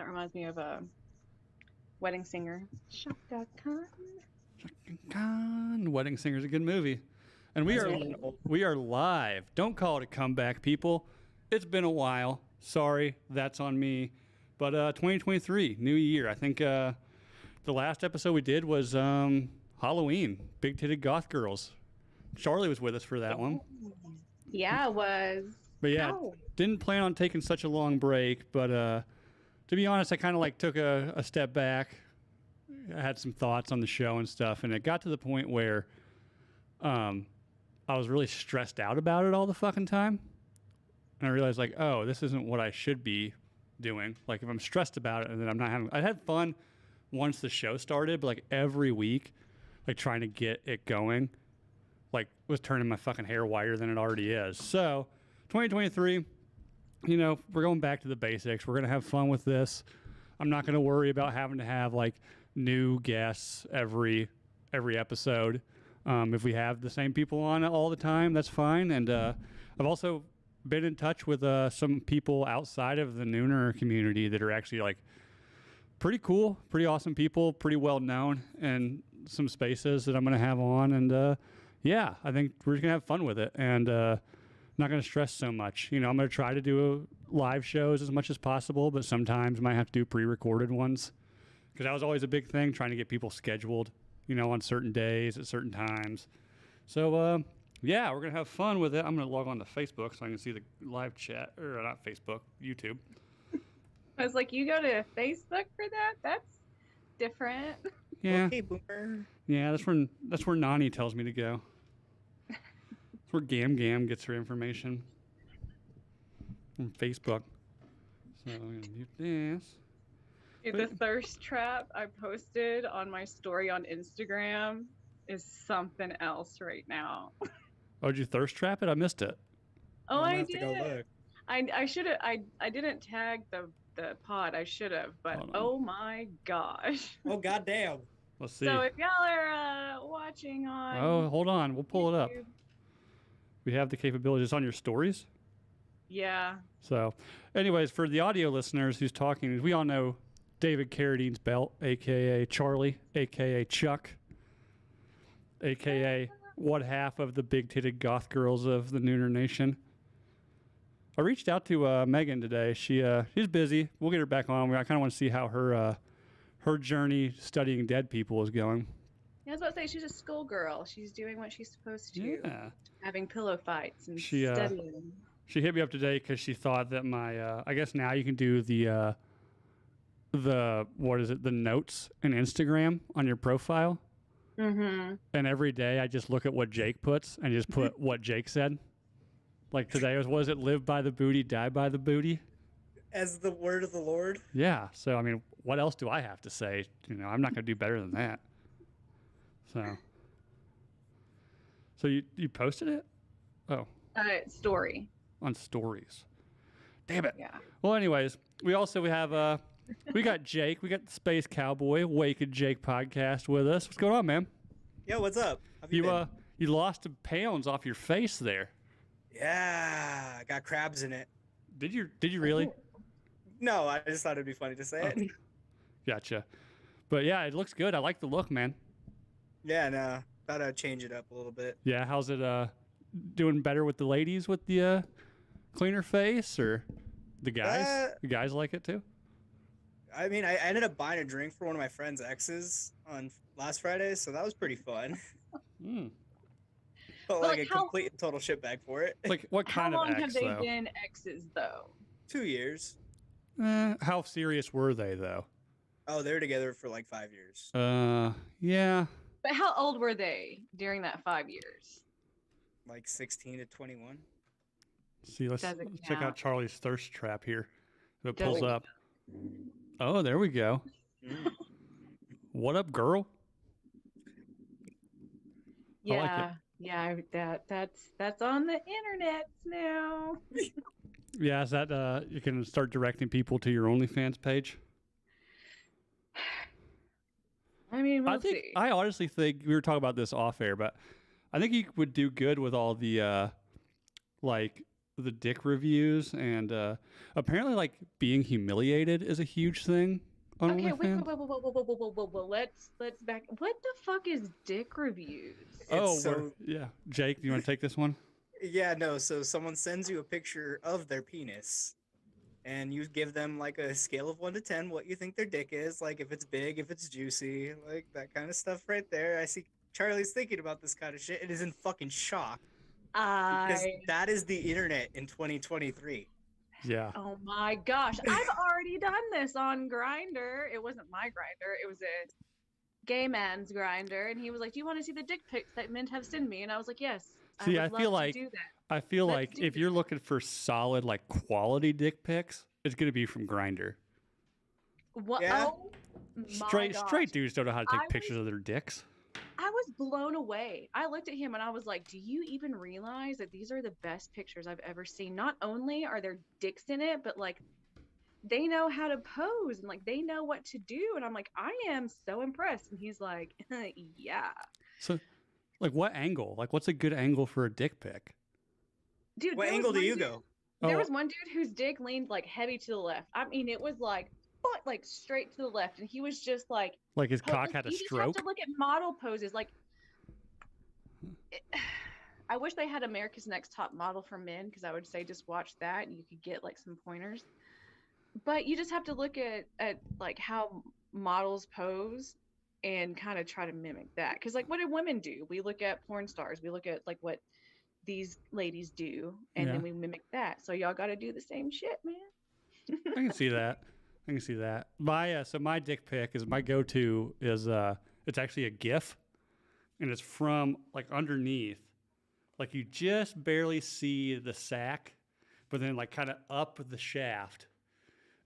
That reminds me of a Wedding Singer. Shaka Khan. Khan. Wedding Singer's a good movie. And we are live. Don't call it a comeback, people. It's been a while. Sorry, that's on me. But 2023, new year. I think the last episode we did was Halloween, Big Titted Goth Girls. Charlie was with us for that one. Yeah, it was. But yeah, Ow. didn't plan on taking such a long break. But to be honest, I kind of like took a step back. I had some thoughts on the show and stuff, and it got to the point where I was really stressed out about it all the fucking time. And I realized, like, oh, this isn't what I should be doing. Like, if I'm stressed about it and then I'm not having... I had fun once the show started, but, like, every week, like, trying to get it going, like, was turning my fucking hair whiter than it already is. So, 2023, you know, we're going back to the basics. We're going to have fun with this. I'm not going to worry about having to have, like, new guests every episode. If we have the same people on all the time, that's fine. And I've also been in touch with some people outside of the Nooner community that are actually like pretty cool, pretty awesome people, pretty well known, and some spaces that I'm going to have on. And yeah, I think we're just going to have fun with it and not going to stress so much. You know, I'm going to try to do live shows as much as possible, but sometimes I might have to do pre-recorded ones because that was always a big thing, trying to get people scheduled, you know, on certain days at certain times. So, yeah, we're going to have fun with it. I'm going to log on to Facebook so I can see the live chat. Or not Facebook, YouTube. I was like, you go to Facebook for that? That's different. Yeah. Okay, boomer. Yeah, that's where Nani tells me to go. That's where Gam Gam gets her information. From Facebook. So I'm going to mute this. Dude, the thirst trap I posted on my story on Instagram is something else right now. Oh, did you thirst trap it? I missed it. Oh, I'm gonna I have to go did. look. I should have. I didn't tag the pod. I should have, but Hold on. oh my gosh. Oh goddamn! Let's see. So if y'all are watching on, Oh, hold on. We'll pull it up. YouTube- We have the capability. It's on your stories. Yeah. So, anyways, for the audio listeners who's talking, we all know David Carradine's belt, a.k.a. Charlie, a.k.a. Chuck, a.k.a. one half of the big-titted goth girls of the Nooner Nation. I reached out to Megan today. She's busy. We'll get her back on. I kind of want to see how her journey studying dead people is going. I was about to say she's a schoolgirl. She's doing what she's supposed to. Yeah. Having pillow fights and She, studying. She hit me up today because she thought that my I guess now you can do the what is it, the notes in Instagram on your profile. Mm-hmm. And every day I just look at what Jake puts and just put what Jake said. Like today was it live by the booty, die by the booty? As the word of the Lord. Yeah. So I mean, what else do I have to say? You know, I'm not going to do better than that. So you posted it? Oh, Story. on stories. Damn it. Yeah. Well, anyways, we have we got Jake, we got the Space Cowboy, Wake and Jake podcast with us. What's going on, man? Yo, what's up? How have you been? You lost some pounds off your face there. Yeah, I got crabs in it. Did you really? No, I just thought it'd be funny to say it. Gotcha. But yeah, it looks good. I like the look, man. Yeah, no, thought I'd change it up a little bit. Yeah, how's it doing better with the ladies with the cleaner face, or the guys? The guys like it too? I mean, I ended up buying a drink for one of my friend's exes on last Friday, so that was pretty fun. Mm. But But, like like, a complete and total shitbag for it. Like what How kind long of have ex they though? been exes though? 2 years. How serious were they though? Oh, they were together for like 5 years. Yeah. But how old were they during that 5 years? Like 16 to 21. See, let's Doesn't check out count. Charlie's thirst trap here. If it Doesn't pulls up. Oh, there we go. What up, girl? Yeah. Yeah, that's on the internet now. Yeah, is that you can start directing people to your OnlyFans page? I mean, we'll see. I honestly think we were talking about this off air, but I think you would do good with all the like the dick reviews, and apparently, like being humiliated is a huge thing on Okay, wait, OnlyFans. whoa. Let's back. What the fuck is dick reviews? Oh, It's so yeah. Jake, do you want to take this one? yeah, no. So someone sends you a picture of their penis, and you give them like a scale of 1 to 10 what you think their dick is, like if it's big, if it's juicy, like that kind of stuff right there. I see Charlie's thinking about this kind of shit and is in fucking shock because I that is the internet in 2023. Yeah. Oh my gosh, I've already done this on Grinder. It wasn't my Grinder, it was a gay man's Grinder, and he was like, "Do you want to see the dick pics that men have sent me?" And I was like, "Yes." See, I I would feel love like to do that. I feel Let's like do if you're looking for solid, like quality dick pics, it's gonna be from Grinder. What? Yeah. Oh my Straight gosh. dudes don't know how to I take pictures was- of their dicks. I was blown away. I looked at him and I was like, "Do you even realize that these are the best pictures I've ever seen? Not only are there dicks in it, but like they know how to pose and like they know what to do." And I'm like, "I am so impressed." And he's like, "Yeah." So, like, what angle? Like, what's a good angle for a dick pic? Dude, What there was angle do one you dude- go? There Oh. was one dude whose dick leaned like heavy to the left. I mean, it was like foot like straight to the left, and he was just like Like his po- cock like, had a you just stroke? have to look at model poses. Like, I wish they had America's Next Top Model for men because I would say just watch that and you could get like some pointers. But you just have to look at like how models pose and kind of try to mimic that. Because like, what do women do? We look at porn stars. We look at like what these ladies do, and Yeah. then we mimic that. So y'all got to do the same shit, man. I can see that. I can see that. My dick pic is my go-to is it's actually a GIF, and it's from like underneath, like you just barely see the sack, but then like kind of up the shaft,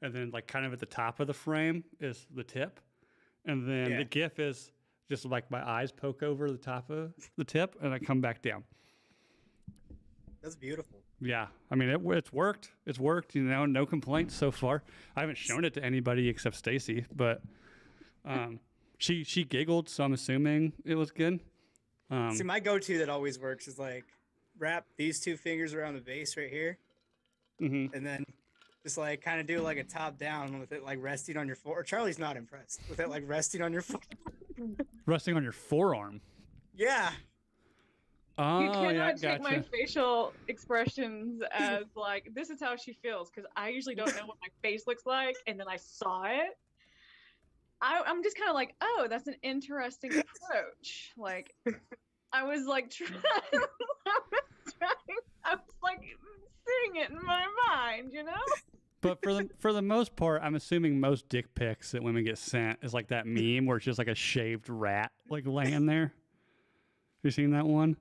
and then like kind of at the top of the frame is the tip, and then Yeah. the GIF is just like my eyes poke over the top of the tip, and I come back down. That's beautiful. Yeah, I mean it's worked. It's worked. You know, no complaints so far. I haven't shown it to anybody except Stacy, but she giggled, so I'm assuming it was good. See, my go-to that always works is like wrap these two fingers around the base right here, Mhm. and then just like kind of do like a top down with it like resting on your foot. Or Charlie's not impressed with it like resting on your foot. Resting on your forearm. Yeah, Oh, You yeah, cannot take gotcha. my facial expressions as like this is how she feels because I usually don't know what my face looks like, and then I saw it. I'm just kind of like, oh, that's an interesting approach. Like, I was like, I was like seeing it in my mind, you know? But for the most part, I'm assuming most dick pics that women get sent is like that meme where it's just like a shaved rat like laying there. Have you seen that one?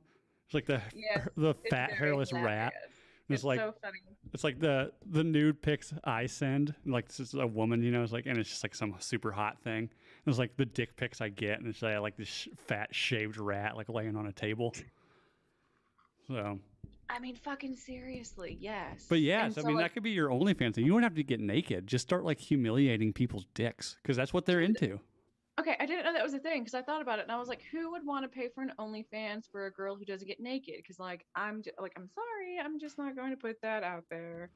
It's like Yes, the It's fat very hairless rat. hilarious. And It's it's like so funny. it's like the nude pics I send, and like this is a woman, you know, it's like, and it's just like some super hot thing. And it's like the dick pics I get, and it's like this fat shaved rat like laying on a table. So, I mean, fucking seriously, yes. but yeah, And so, I so, mean like, that could be your OnlyFans thing. You don't have to get naked. Just start like humiliating people's dicks because that's what they're into. okay, I didn't know that was a thing because I thought about it and I was like, who would want to pay for an OnlyFans for a girl who doesn't get naked? Because like, I'm sorry, I'm just not going to put that out there.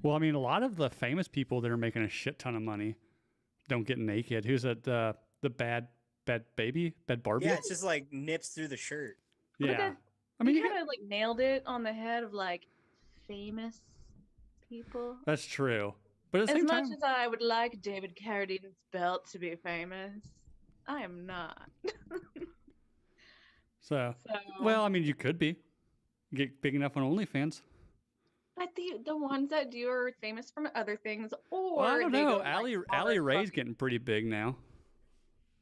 Well, I mean, a lot of the famous people that are making a shit ton of money don't get naked. Who's that? The bad baby, bad Barbie. yeah. It's just like nips through the shirt. But Yeah. that- I mean, you you kind of like nailed it on the head of like famous people. that's true. But at the As same much time, as I would like David Carradine's belt to be famous, I am not. so So, well, I mean, you could be get big enough on OnlyFans. but the ones that do are famous from other things, or Well, I don't they know. go to, like, Allie smaller Ray's fucking- getting pretty big now.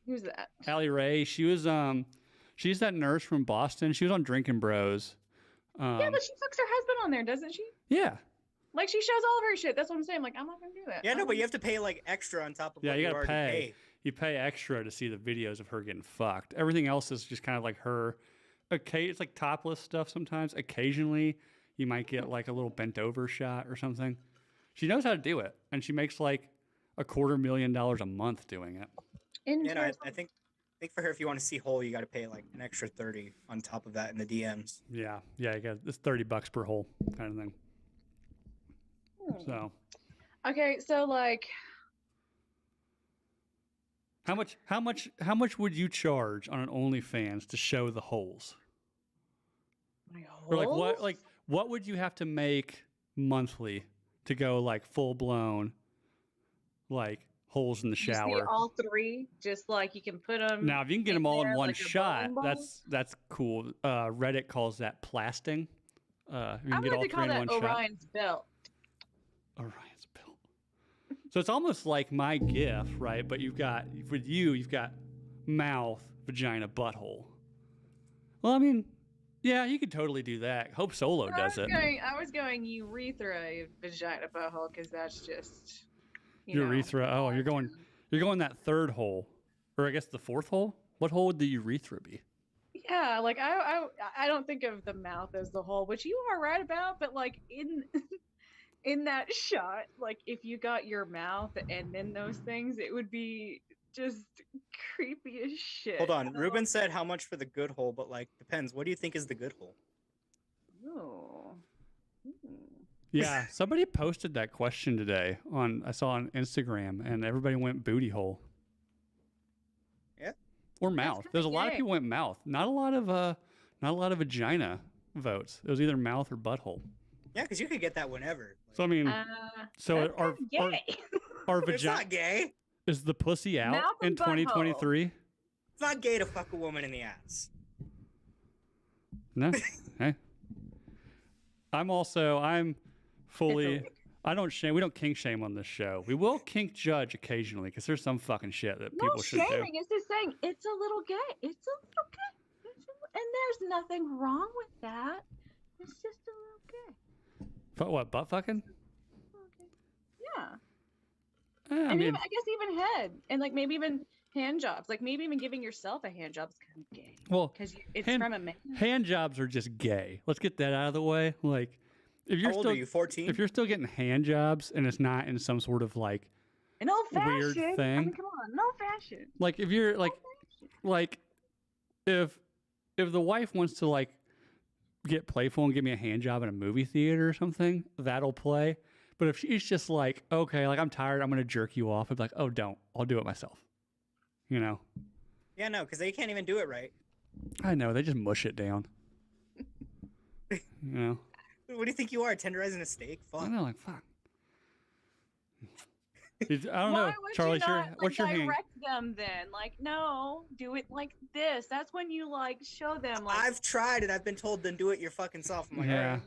Who's that? Allie Ray, she was she's that nurse from Boston. She was on Drinking Bros. Yeah, but she fucks her husband on there, doesn't she? Yeah. Like she shows all of her shit. That's what I'm saying. Like I'm not gonna do that. Yeah, no, I'm- but you have to pay like extra on top of Yeah, what you you gotta already pay. pay. You pay extra to see the videos of her getting fucked. Everything else is just kind of like her. Okay, it's like topless stuff sometimes. Occasionally, you might get like a little bent over shot or something. She knows how to do it, and she makes like $250,000 a month doing it. Yeah, no, Interesting. I think for her, if you want to see whole, you got to pay like an extra 30 on top of that in the DMs. Yeah, you got it's $30 per hole kind of thing. So Okay, so like, how much would you charge on an OnlyFans to show the holes? my Or like holes? what would you have to make monthly to go like full blown like holes in the You see shower? all three, just like you can put them. Now, if you can get them all in one like a shot, bowling ball? that's cool. Reddit calls that plasting. If you I can get like all to call three in that one shot. Orion's belt. Orion's belt. So it's almost like my GIF, right? But you've got mouth, vagina, butthole. Well, I mean, yeah, you could totally do that. Hope Solo does it. I was going urethra, vagina, butthole, because that's just Urethra. Oh, you're going that third hole, or I guess the fourth hole. What hole would the urethra be? Yeah, like I don't think of the mouth as the hole, which you are right about, but like in in that shot, like if you got your mouth and then those things, it would be just creepy as shit. Hold on. Ruben said how much for the good hole, but like depends. What do you think is the good hole? Oh. Yeah, somebody posted that question today I saw on Instagram, and everybody went booty hole. Yeah. Or mouth. kinda There's a lot of gay. people went mouth. Not a lot of vagina votes. It was either mouth or butthole. Yeah, because you could get that whenever. So I mean, so that's our kinda gay. our It's vagina not gay. is the pussy out Mouth in and butthole. 2023? It's not gay to fuck a woman in the ass. No. Hey. I'm fully. I don't shame. We don't kink shame on this show. We will kink judge occasionally because there's some fucking shit that No people should do. shaming. It's just saying it's a little gay. It's a little gay. And there's nothing wrong with that. It's just a little gay. What butt fucking? Okay. Yeah. I And mean, even, I guess even head and like maybe even hand jobs. Like maybe even giving yourself a hand job is kind of gay well, because it's hand- from a man. hand jobs are just gay. Let's get that out of the way. Like, if you're How old still are you? 14? if you're still getting hand jobs and it's not in some sort of like An old weird fashioned. I thing. mean, come on, no fashion. like if you're like if the wife wants to like get playful and give me a hand job in a movie theater or something, that'll play. But if she's just like, okay, like I'm tired, I'm gonna jerk you off, I'd be like, oh, don't, I'll do it myself. You know? Yeah, no, because they can't even do it right. I know they just mush it down. You know? What do you think you are, tenderizing a steak? I Fuck. know, like fuck. I don't Why know, would Charlie. you not, What's your hand? direct them then? Like, no, do it like this. That's when you like show them. Like, I've tried it. I've been told, then do it your fucking self. I'm like, Yeah.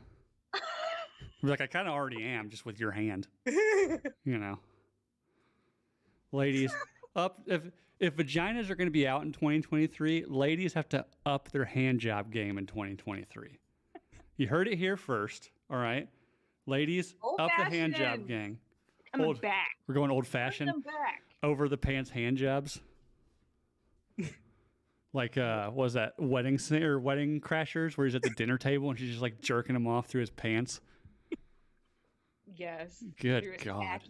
Like I kind of already am, just with your hand. alright. You know, ladies, if vaginas are going to be out in 2023, ladies have to up their hand job game in 2023. You heard it here first. All right, ladies, up the hand job Old-fashioned. game. coming old- back. We're going old Bring fashioned, them back. over the pants hand jobs. Like was that wedding or wedding crashers where he's at the dinner table and she's just like jerking him off through his pants. Yes. Good through his God. khakis.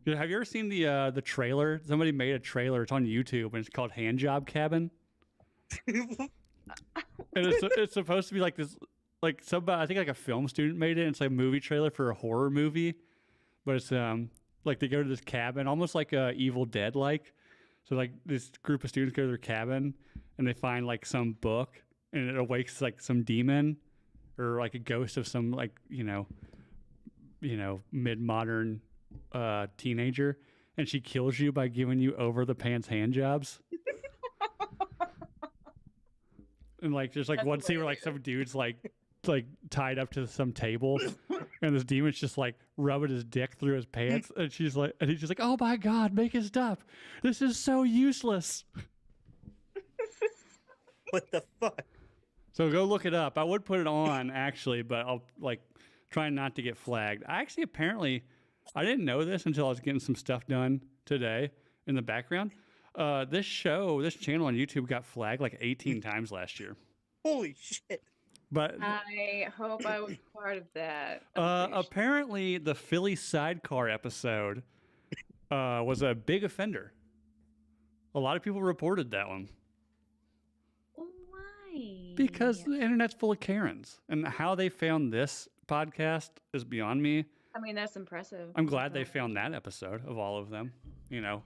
Yeah, have you ever seen the trailer? Somebody made a trailer. It's on YouTube and it's called Hand Job Cabin. And it's supposed to be like this, like somebody, I think like a film student made it. It's like a movie trailer for a horror movie, but it's like they go to this cabin, almost like Evil Dead like. So like this group of students go to their cabin and they find like some book and it awakes like some demon or like a ghost of some like you know mid-modern teenager, and she kills you by giving you over the pants hand jobs. And like there's like That's one scene where like some dude's like tied up to some table and this demon's just like rubbing his dick through his pants and he's just like, oh my God, make it stop, this is so useless. What the fuck? So go look it up. I would put it on actually, but I'll like try not to get flagged. I actually apparently I didn't know this until I was getting some stuff done today in the background. This channel on YouTube got flagged like 18 times last year. Holy shit. But I hope I was part of that. appreciation. apparently the Philly sidecar episode was a big offender. A lot of people reported that one Why? because the internet's full of Karens, and how they found this podcast is beyond me. I mean, that's impressive. I'm glad they found that episode of all of them. You know,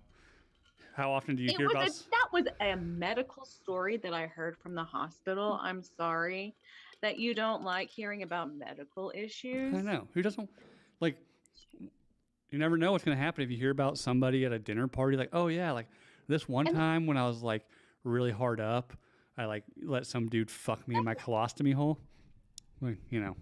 how often do you hear about? That was a medical story that I heard from the hospital. I'm sorry that you don't like hearing about medical issues. I know. Who doesn't like? You never know what's going to happen if you hear about somebody at a dinner party. Like, oh yeah, like this one time when I was like really hard up, I like let some dude fuck me in my colostomy hole. Like, you know,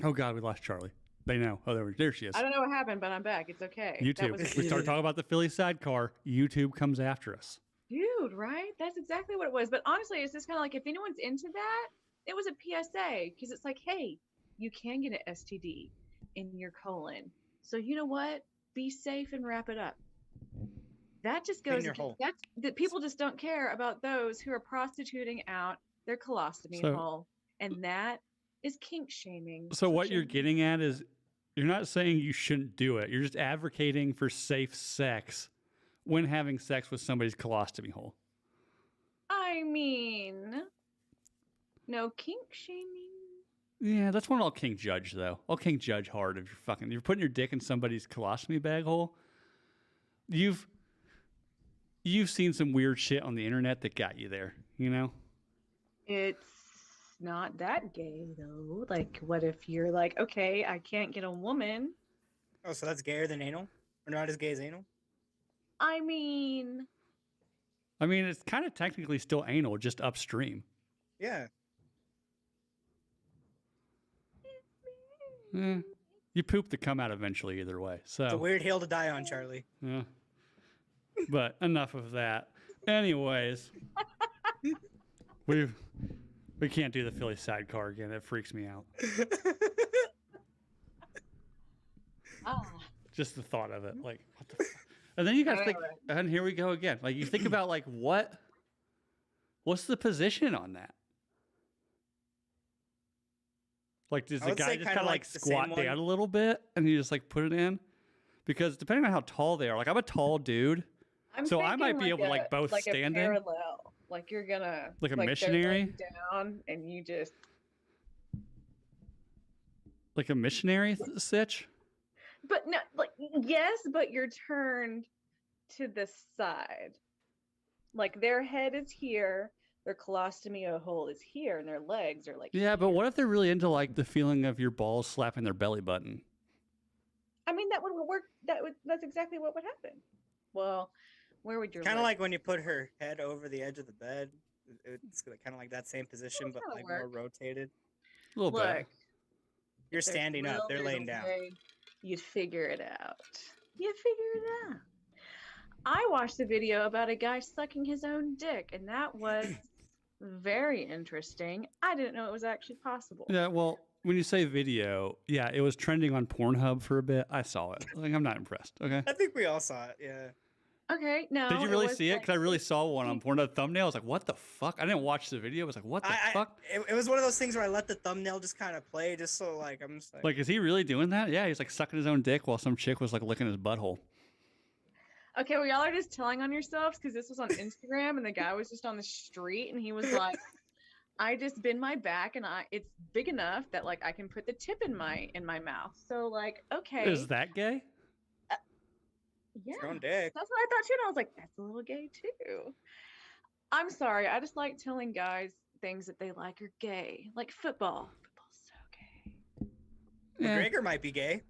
oh God, we lost Charlie. They know. Oh, there she is. I don't know what happened, but I'm back. It's okay. YouTube. We start talking about the Philly sidecar. YouTube comes after us. Dude, right? That's exactly what it was. But honestly, it's just kind of like if anyone's into that, it was a PSA because it's like, hey, you can get an STD in your colon. So you know what? Be safe and wrap it up. That just goes. That's that people just don't care about those who are prostituting out their colostomy hole, and that is kink shaming. So what you're getting at is, you're not saying you shouldn't do it. You're just advocating for safe sex when having sex with somebody's colostomy hole. I mean, no kink shaming. Yeah, that's when I'll kink judge though. I'll kink judge hard if you're putting your dick in somebody's colostomy bag hole. You've seen some weird shit on the internet that got you there, you know? It's not that gay though. Like, what if you're like, okay, I can't get a woman. Oh, so that's gayer than anal? Or not as gay as anal? I mean, it's kind of technically still anal, just upstream. Yeah. You poop to come out eventually either way. So it's a weird hill to die on, Charlie. Yeah. But enough of that. Anyways, we can't do the Philly sidecar again. It freaks me out. Just the thought of it, like, what the fuck? And then you guys think, and here we go again. Like, you think about like what's the position on that? Like, does the guy just kind of like squat down a little bit and you just like put it in? Because depending on how tall they are, like I'm a tall dude, so I might be able to like both stand in. Like you're gonna like a missionary down, and you just like a missionary sitch. But no, like yes, but you're turned to the side. Like their head is here, their colostomy hole is here, and their legs are like. Yeah, here. But what if they're really into like the feeling of your balls slapping their belly button? I mean, that would work. That's exactly what would happen. Well, where would your kind of like when you put her head over the edge of the bed? It's kind of like that same position, but like more rotated. A little bit. You're standing up; they're laying down. You'd figure it out. You figure it out. I watched a video about a guy sucking his own dick, and that was very interesting. I didn't know it was actually possible. Yeah, well, when you say video, yeah, it was trending on Pornhub for a bit. I saw it. Like, I'm not impressed. Okay. I think we all saw it. Yeah. Okay. No. Did you really see it? Because I really saw one on Pornhub thumbnail. I was like, what the fuck? I didn't watch the video. I was like, what the fuck? It was one of those things where I let the thumbnail just kind of play, just so like I'm just like, is he really doing that? Yeah, he's like sucking his own dick while some chick was like licking his butthole. Okay, well, y'all are just telling on yourselves because this was on Instagram and the guy was just on the street and he was like, I just bend my back and it's big enough that like I can put the tip in my mouth. So like, okay. Is that gay? Yeah. Your own dick. That's what I thought too. And I was like, that's a little gay too. I'm sorry. I just like telling guys things that they like are gay. Like football. Football's so gay. McGregor might be gay.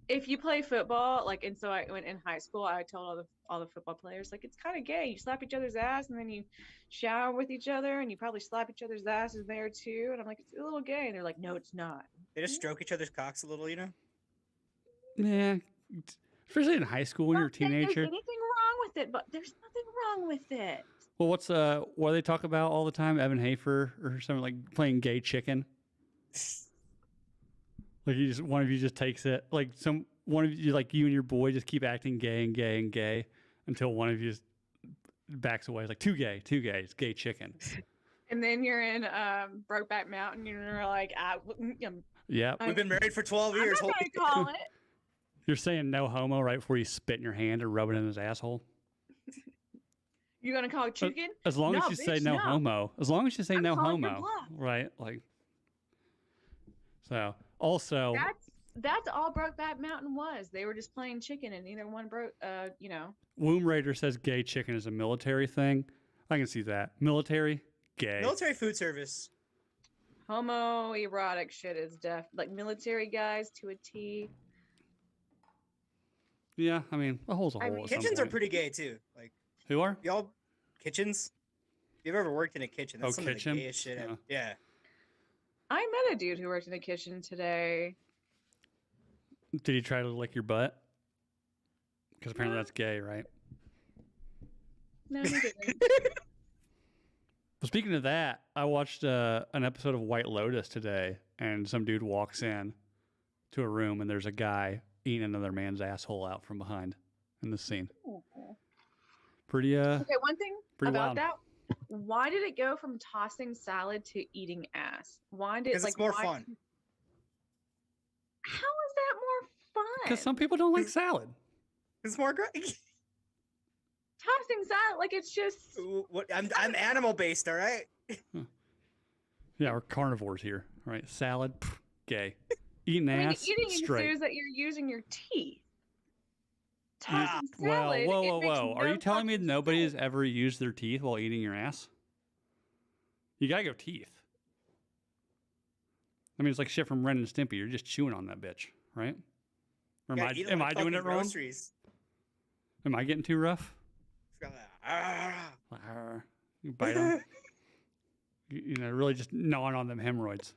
If you play football, like, and so I went in high school, I told all the football players, like, it's kind of gay. You slap each other's ass and then you shower with each other and you probably slap each other's asses there too. And I'm like, it's a little gay. And they're like, no, it's not. They just stroke each other's cocks a little, you know? Yeah. Especially in high school when you're a teenager. There's anything wrong with it, but there's nothing wrong with it. Well, what do they talk about all the time? Evan Hafer or something, like playing gay chicken. Like one of you just takes it. Like one of you, like you and your boy, just keep acting gay and gay and gay until one of you just backs away. It's like too gay. It's gay chicken. And then you're in Brokeback Mountain. You're like, yeah. We've been married for 12 years. I'm not gonna call it. You're saying no homo right before you spit in your hand or rub it in his asshole. You're gonna call it chicken? As long as you say no homo. As long as you say no homo, right? Like. So also, That's all Brokeback Mountain was. They were just playing chicken, and neither one broke. Womb Raider says gay chicken is a military thing. I can see that. Military, gay. Military food service. Homoerotic shit is like military guys to a T. Yeah, I mean, a hole's a hole. mean, at some Kitchens are point. pretty gay too. Like Who are? y'all, kitchens. If you've ever worked in a kitchen, that's Oh, some of kitchen? the gayest shit. Yeah. Yeah. I met a dude who worked in the kitchen today. Did he try to lick your butt? Because apparently No. that's gay, right? No, he didn't. Well, speaking of that, I watched an episode of White Lotus today, and some dude walks in to a room, and there's a guy eating another man's asshole out from behind in the scene. Pretty Okay, one thing Pretty about wild. that. Why did it go from tossing salad to eating ass? Why did Because like it's more why- fun. How is that more fun? because some people don't like salad. It's more great. tossing salad, like it's just I'm animal based, all right. Yeah, we're carnivores here, right? Salad, pff, gay. Eating I mean, ass, eating straight. ensues that you're using your teeth. Ah, Tossing Well, salad, whoa, it whoa, makes whoa! Are no you telling me fucking nobody has sense. ever used their teeth while eating your ass? You gotta go teeth. I mean, it's like shit from Ren and Stimpy. You're just chewing on that bitch, right? Or Gotta eat 'em am I like doing it fucking wrong? groceries. Am I getting too rough? It's got that, You bite them. You know, really just gnawing on them hemorrhoids.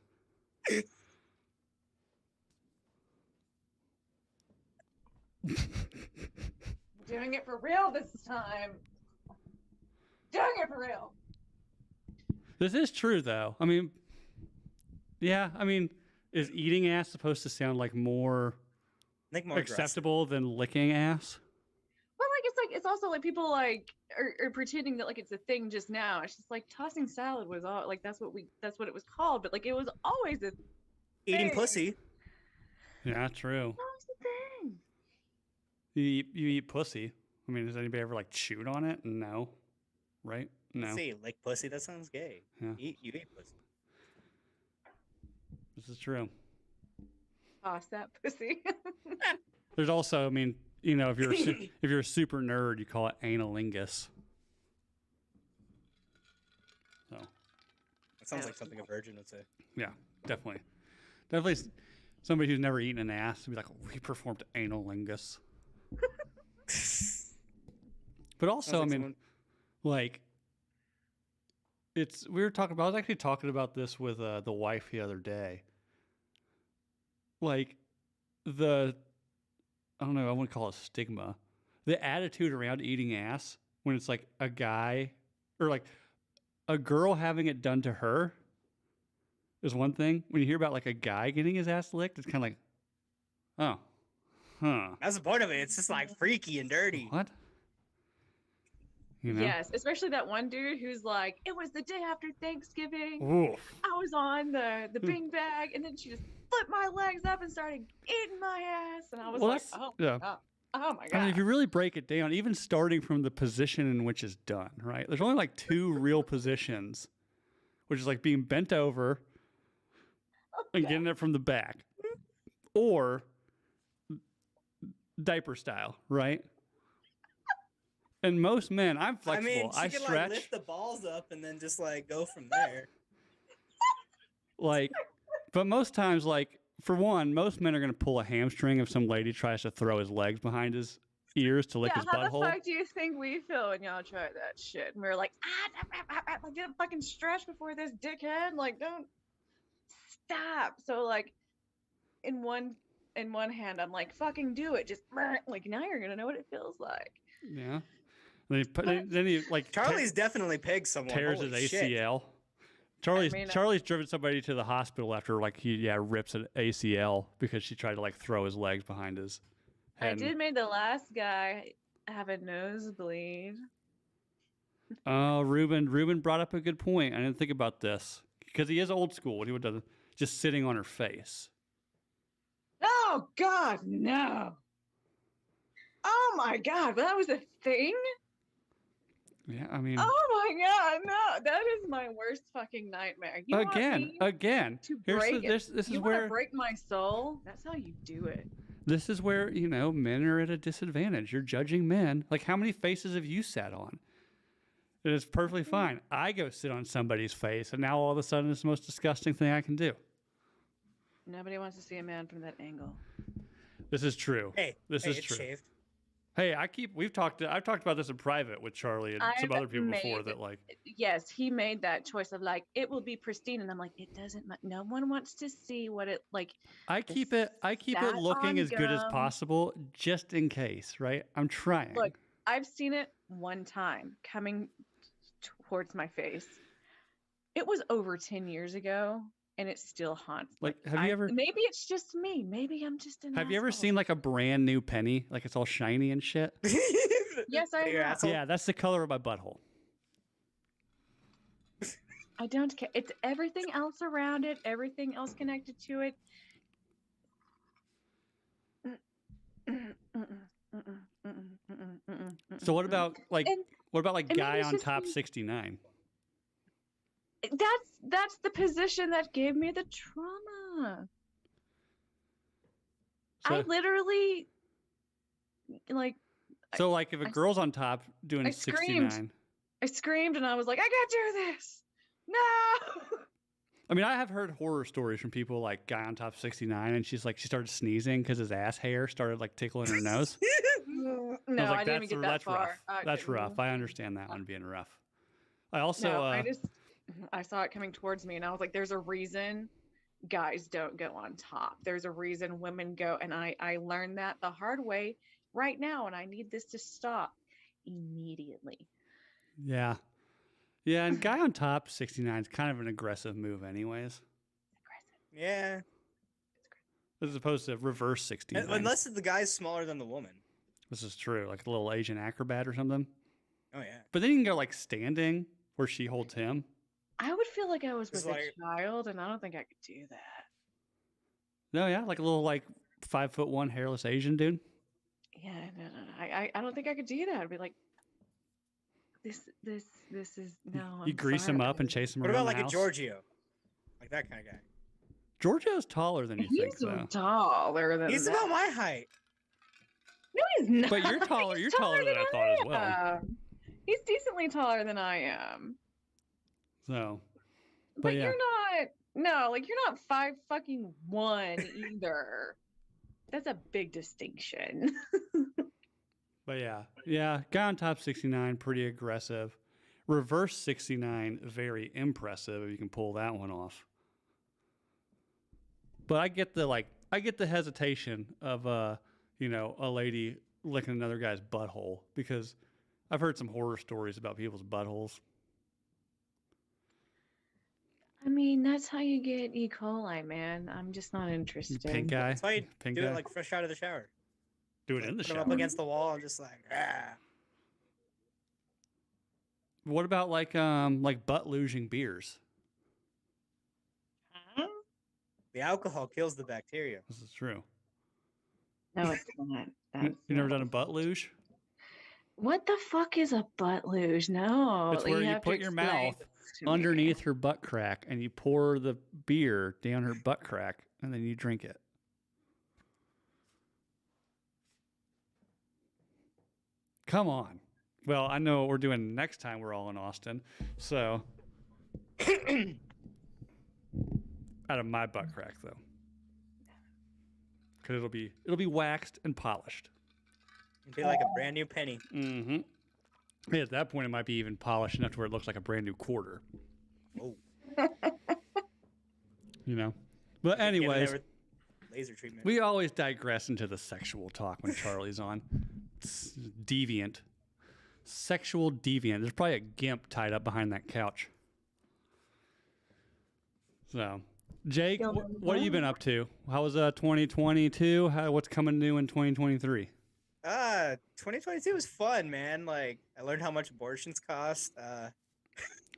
Doing it for real this time. Doing it for real. This is true, though. I mean, yeah. I mean, is eating ass supposed to sound like more I think more aggressive. acceptable than licking ass? Well, it's also like people are pretending that like it's a thing just now. It's just like tossing salad was all like that's what it was called, but like it was always a Eating thing. pussy. Yeah, true. That was the thing. You eat pussy. I mean, has anybody ever like chewed on it? No, right? No. Let's see, like pussy. That sounds gay. Yeah. You eat pussy. This is true. Toss that pussy. There's also, I mean, you know, if you're if you're a super nerd, you call it analingus. So That sounds like something a virgin would say. yeah, definitely, somebody who's never eaten an ass would be like, we performed analingus. But also, Sounds I like mean, someone- like, we were talking about. I was actually talking about this with the wife the other day. Like, I don't know, I wouldn't call it stigma. The attitude around eating ass when it's like a guy or like a girl having it done to her is one thing. When you hear about like a guy getting his ass licked, it's kind of like, oh, huh, That's the point of it. It's just like freaky and dirty. what? You know? Yes, especially that one dude who's like, it was the day after Thanksgiving. Oof. I was on the bing bag, and then she just flipped my legs up and started eating my ass, and I was Well, like, that's- oh, yeah. oh my I god. mean, if you really break it down, even starting from the position in which it's done, right? There's only like two real positions, which is like being bent over and getting it from the back, or diaper style, right? And most men, I'm I flexible. mean, she I can stretch. like lift the balls up and then just like go from there. Like, but most times, like, for one, most men are going to pull a hamstring if some lady tries to throw his legs behind his ears to lick yeah, his how the butthole. fuck do you think we feel when y'all try that shit? And we're like, like get a fucking stretch before this dickhead. Like, don't stop. So like, in one hand, I'm like, fucking do it. Just like now you're gonna know what it feels like. Yeah. Then he like Charlie's definitely pegged someone. tears Holy his shit. ACL. Charlie's mean, Charlie's driven somebody to the hospital after like he rips an ACL because she tried to like throw his legs behind his head. I and- did make the last guy have a nosebleed. Oh, Ruben brought up a good point. I didn't think about this because he is old school. What he would do, just sitting on her face. Oh God, no! Oh my God, that was a thing. Yeah, I mean, Oh my god, no, that is my worst fucking nightmare. You want me again. to Here's break it? this You is want to where break my soul? That's how you do it. men are at a disadvantage. You're judging men. Like, how many faces have you sat on? It is perfectly fine. I go sit on somebody's face, and now all of a sudden it's the most disgusting thing I can do. Nobody wants to see a man from that angle. This is true. This is it's true. shaved. Hey, I've talked about this in private with Charlie and some I've other people before made- that like Yes, he made that choice of like it will be pristine, and I'm like, it doesn't. No one wants to see what it like. I the keep it sat looking on as good as gum. possible just in case, right? I'm trying. Look, I've seen it one time coming towards my face. It was over 10 years ago, and it still haunts. Like, have you ever? Maybe it's just me. Maybe I'm just an. Have you ever asshole. seen like a brand new penny, like it's all shiny and shit? Yes, I Your have. asshole. Yeah, that's the color of my butthole. I don't care. It's everything else around it, everything else connected to it. So what about like And- maybe guy it's on just top me. 69? That's the position that gave me the trauma. I So, literally like so like if a I- girl's on top doing I screamed. 69. I screamed and I was like, I can't do this. No. I mean, I have heard horror stories from people like guy on top 69 and she's like she started sneezing because his ass hair started like tickling her nose. No, I was like, I didn't even get that that's far. rough. That's rough. I understand that one being rough. I also No, I saw it coming towards me and I was like, there's a reason guys don't go on top. There's a reason women go, and I learned that the hard way right now, and I need this to stop immediately. yeah. Yeah, and guy on top 69 is kind of an aggressive move anyways. Yeah. As opposed to reverse 69. Unless the guy's smaller than the woman. This is true, like a little Asian acrobat or something. Oh yeah. But then you can go like standing where she holds him. I would feel like I was It's with like- a child, and I don't think I could do that. No, yeah, like a little like 5'1" hairless Asian dude. Yeah, no. I don't think I could do that. I'd be like, this is no. You I'm grease him sorry. up and chase him What around about like the a house. Giorgio? Like that kind of guy. Giorgio's taller than you think, He's though. taller than He's that. about my height. No, he's not. But you're taller. He's You're taller than I thought as well. am. He's decently taller than I am. So, But yeah. you're not. No, like you're not 5'1" either. That's a big distinction. but yeah, guy on top 69, pretty aggressive. Reverse 69, very impressive if you can pull that one off. But I get the hesitation of a lady licking another guy's butthole because I've heard some horror stories about people's buttholes. I mean, that's how you get E. coli, man. I'm just not You interested. pink eye. That's why you Pink do eye. it like fresh out of the shower. Do it in the Put him shower. up against the wall and just like, ah. What about like butt luging beers? The alcohol kills the bacteria. This is true. No, it's not. You never done a butt luge? What the fuck is a butt luge? No. It's where you have to put your explain mouth this to me. underneath her butt crack and you pour the beer down her butt crack and then you drink it. Come on. Well, I know what we're doing next time we're all in Austin. So out of my butt crack though. Cuz it'll be waxed and polished. It'd be like a brand new penny. Mm-hmm. Yeah, at that point, it might be even polished enough to where it looks like a brand new quarter. Oh. You know? But Get in there anyways, with laser treatment. we always digress into the sexual talk when Charlie's on. It's deviant. Sexual deviant. There's probably a gimp tied up behind that couch. So, Jake, what have you been up to? How was 2022? What's coming new in 2023? 2022 was fun, man. Like, I learned how much abortions cost.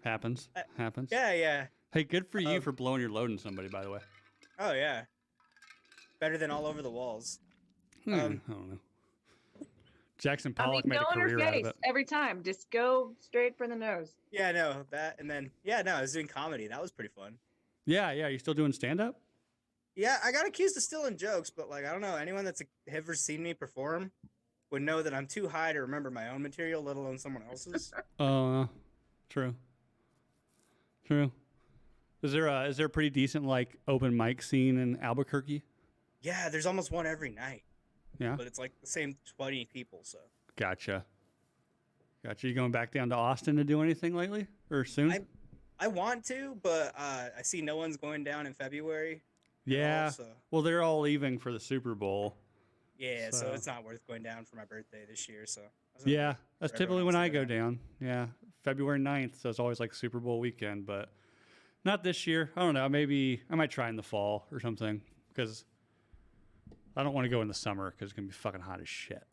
Happens. Happens. Yeah. Hey, good for you Um, for blowing your load in somebody, by the way. Oh, yeah. Better than all over the walls. I don't know. Jackson I Pollock mean, made a no in her career out of face it. every time. Just go straight for the nose. Yeah, no, that, and then yeah, no, I was doing comedy. That was pretty fun. Yeah, yeah. You still doing stand up? Yeah, I got accused of stealing jokes, but like I don't know, anyone that's ever seen me perform would know that I'm too high to remember my own material, let alone someone else's. True. True. Is there a pretty decent like open mic scene in Albuquerque? Yeah, there's almost one every night, Yeah. but it's like the same 20 people. So Gotcha. Gotcha. You going back down to Austin to do anything lately or soon? I want to, but I see no one's going down in February. Yeah. So Well, they're all leaving for the Super Bowl. yeah, so So- it's not worth going down for my birthday this year. So I was gonna Yeah, wait that's for typically everyone when else I to go down. Yeah, February 9th, so it's always like Super Bowl weekend, but not this year. I don't know. Maybe I might try in the fall or something because I don't want to go in the summer because it's going to be fucking hot as shit.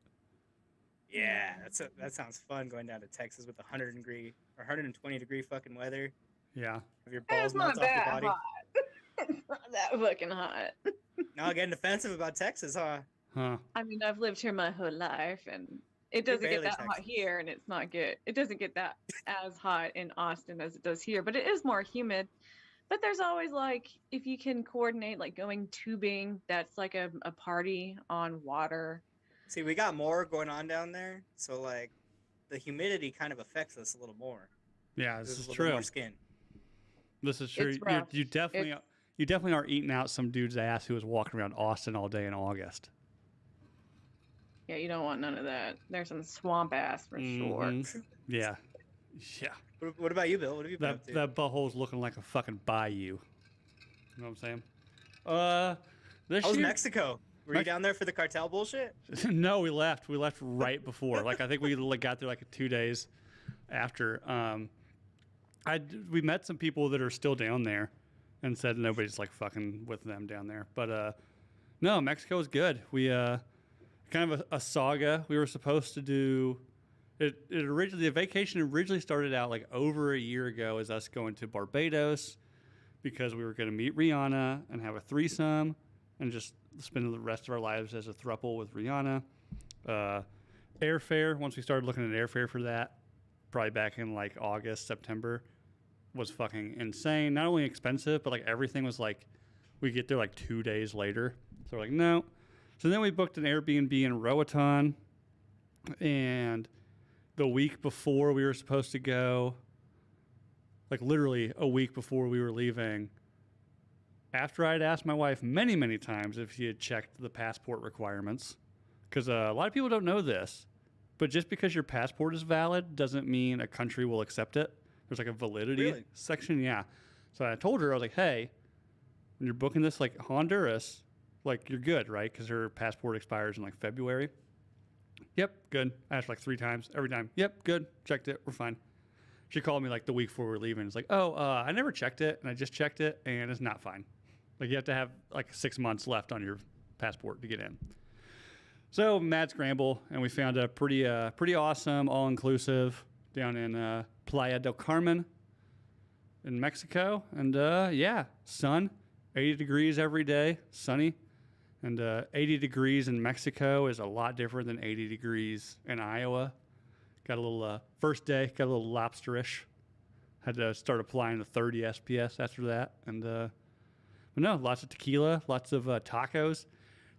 Yeah, that sounds fun going down to Texas with 100-degree or 120-degree fucking weather. Yeah. Have your It's balls not melt off your that body. hot. It's not that fucking hot. Now getting defensive about Texas, huh? Huh. I mean, I've lived here my whole life, and it You're doesn't get barely that hot Texas. here, and it's not good. It doesn't get that as hot in Austin as it does here, but it is more humid. But there's always like, if you can coordinate, like going tubing, that's like a party on water. See, we got more going on down there, so like the humidity kind of affects us a little more. Yeah, There's this a is little bit true. more skin. This is true. It's rough. You definitely you definitely are eating out some dude's ass who was walking around Austin all day in August. Yeah, you don't want none of that. There's some swamp ass for sure. Mhm. Yeah. Yeah. What about you, Bill? What have you been That up to? that butthole's looking like a fucking bayou. You know what I'm saying? This How was year, Mexico? Were you down there for the cartel bullshit? no, we left. We left right before. Like I think we like got there like 2 days after. We met some people that are still down there, and said nobody's like fucking with them down there. But no, Mexico was good. We kind of a saga. We were supposed to do it. The vacation originally started out like over a year ago as us going to Barbados because we were going to meet Rihanna and have a threesome and just spend the rest of our lives as a throuple with Rihanna. Airfare, once we started looking at airfare for that, probably back in like August, September, was fucking insane. Not only expensive, but like everything was like, we get there like 2 days later. So we're like, no. So then we booked an Airbnb in Roatan, and the week before we were supposed to go, like literally a week before we were leaving, after I'd asked my wife many, many times if she had checked the passport requirements, because a lot of people don't know this, but just because your passport is valid doesn't mean a country will accept it. There's like a validity Really? section, yeah. So I told her, I was like, hey, when you're booking this like Honduras, like you're good, right? Because her passport expires in like February. Yep, good. I asked like 3 times. Every time, yep, good. Checked it. We're fine. She called me like the week before we were leaving. It's like, oh, I never checked it, and I just checked it, and it's not fine. Like you have to have like 6 months left on your passport to get in. So mad scramble, and we found a pretty awesome all-inclusive down in Playa del Carmen in Mexico, and yeah, sun, 80 degrees every day, sunny. And 80 degrees in Mexico is a lot different than 80 degrees in Iowa. Got a little, first day, got a little lobsterish. Had to start applying the 30 SPS after that. And, but no, lots of tequila, lots of tacos.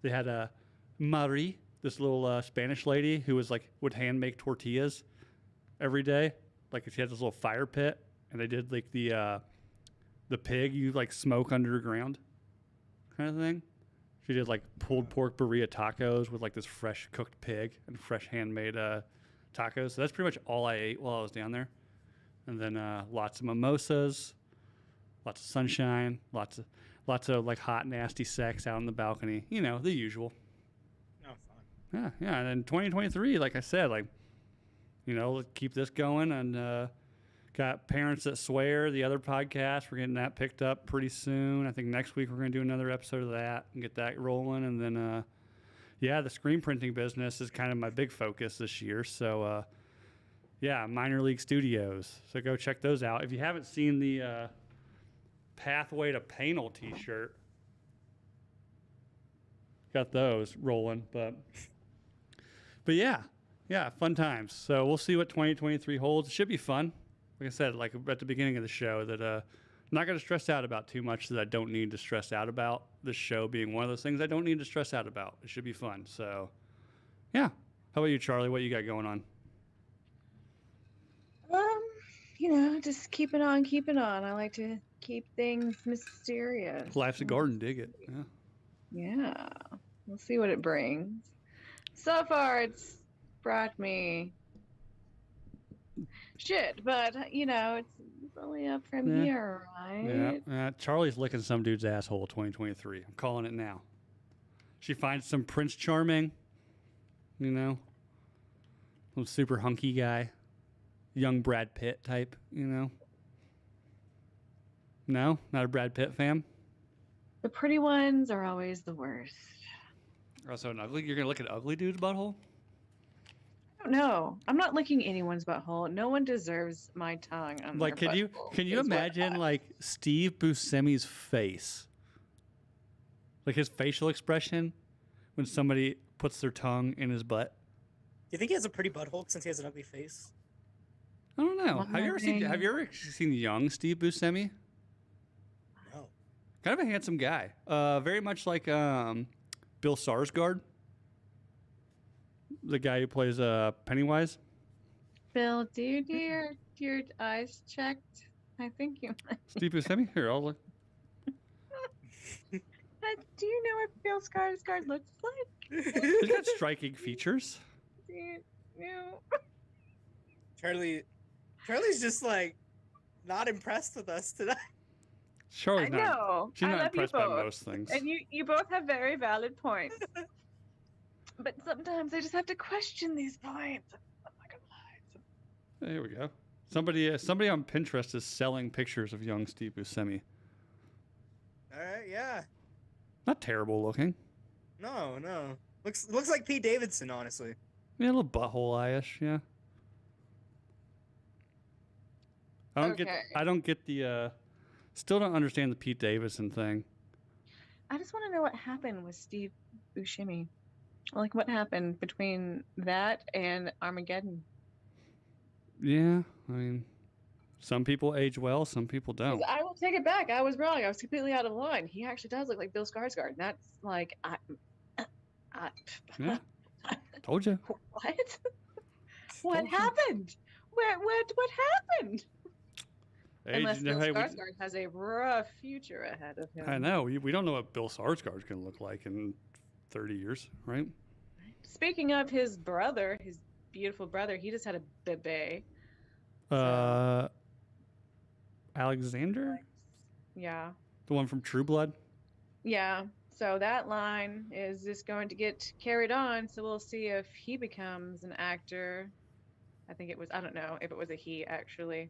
They had Marie, this little Spanish lady who was like, would hand make tortillas every day. Like she had this little fire pit, and they did like the pig you like smoke underground kind of thing. She did like pulled pork burrito tacos with like this fresh cooked pig and fresh handmade tacos. So that's pretty much all I ate while I was down there. And then lots of mimosas, lots of sunshine, lots of like hot nasty sex out on the balcony. You know, the usual. Oh, fun. Yeah. And then 2023, like I said, like, you know, let's keep this going. And got Parents That Swear, the other podcast. We're getting that picked up pretty soon. I think next week we're going to do another episode of that and get that rolling. And then, yeah, the screen printing business is kind of my big focus this year. So, yeah, Minor League Studios. So go check those out. If you haven't seen the Pathway to Painel t-shirt, got those rolling. But yeah, yeah, fun times. So we'll see what 2023 holds. It should be fun. Like I said, like at the beginning of the show, that I'm not going to stress out about too much that I don't need to stress out about. This show being one of those things I don't need to stress out about. It should be fun. So, yeah. How about you, Charlie? What you got going on? Just keeping on, keeping on. I like to keep things mysterious. Life's a garden. Dig it. Yeah. Yeah. We'll see what it brings. So far, it's brought me shit, but it's only up from Yeah. here, right? Yeah. Charlie's licking some dude's asshole 2023. I'm calling it now. She finds some Prince Charming, some super hunky guy, young Brad Pitt type, No, not a Brad Pitt fan. The pretty ones are always the worst. Also, an ugly. You're gonna look at ugly dude's butthole. I don't know. I'm not licking anyone's butthole. No one deserves my tongue on Like, their can you butthole, can you is what imagine I- like Steve Buscemi's face, like his facial expression when somebody puts their tongue in his butt? Do you think he has a pretty butthole since he has an ugly face? I don't know. Have you ever seen young Steve Buscemi? No. Kind of a handsome guy. Very much like Bill Skarsgård, the guy who plays Pennywise. Bill, do you need your eyes checked? I think you might. Steve Buscemi. Here, I'll look. Do you know what Bill Skarsgård looks like? He's got striking features. Do you know? Charlie's just like not impressed with us today. Charlie's I not. know. She's I not love you impressed by both. most things. And you both have very valid points. But sometimes I just have to question these points. I'm not gonna lie. There we go. Somebody on Pinterest is selling pictures of young Steve Buscemi. All right, yeah. Not terrible looking. No. Looks like Pete Davidson, honestly. Yeah, a little butthole eye-ish, yeah. I don't get the still don't understand the Pete Davidson thing. I just want to know what happened with Steve Buscemi. Like, what happened between that and Armageddon? Yeah, I mean, some people age well, some people 'Cause don't. I will take it back. I was wrong. I was completely out of line. He actually does look like Bill Skarsgård. And that's like, Yeah, told you. what? What happened? What happened? Unless Bill Skarsgård has a rough future ahead of him. I know. We don't know what Bill Skarsgård's going to look like in 30 years, right? Speaking of his brother, his beautiful brother, he just had a bebe. Alexander? Yeah. The one from True Blood? Yeah. So that line is just going to get carried on. So we'll see if he becomes an actor. I don't know if it was a he, actually.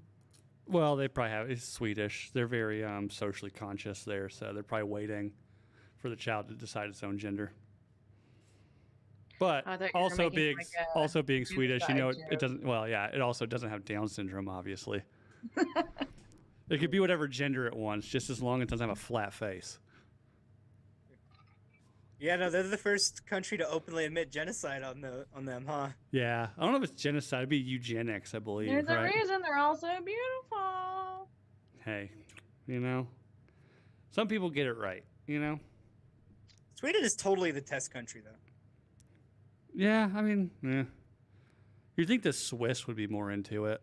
Well, they probably have. It's Swedish. They're very socially conscious there, so they're probably waiting for the child to decide its own gender. But I thought you were also making, being like, also being Swedish, you know, genocide it doesn't. Well, yeah, it also doesn't have Down syndrome, obviously. It could be whatever gender it wants, just as long as it doesn't have a flat face. Yeah, no, they're the first country to openly admit genocide on them, huh? Yeah, I don't know if it's genocide. It'd be eugenics, I believe. There's a right? reason they're all so beautiful. Hey, some people get it right. Sweden is totally the test country, though. Yeah, I mean, yeah. You'd think the Swiss would be more into it.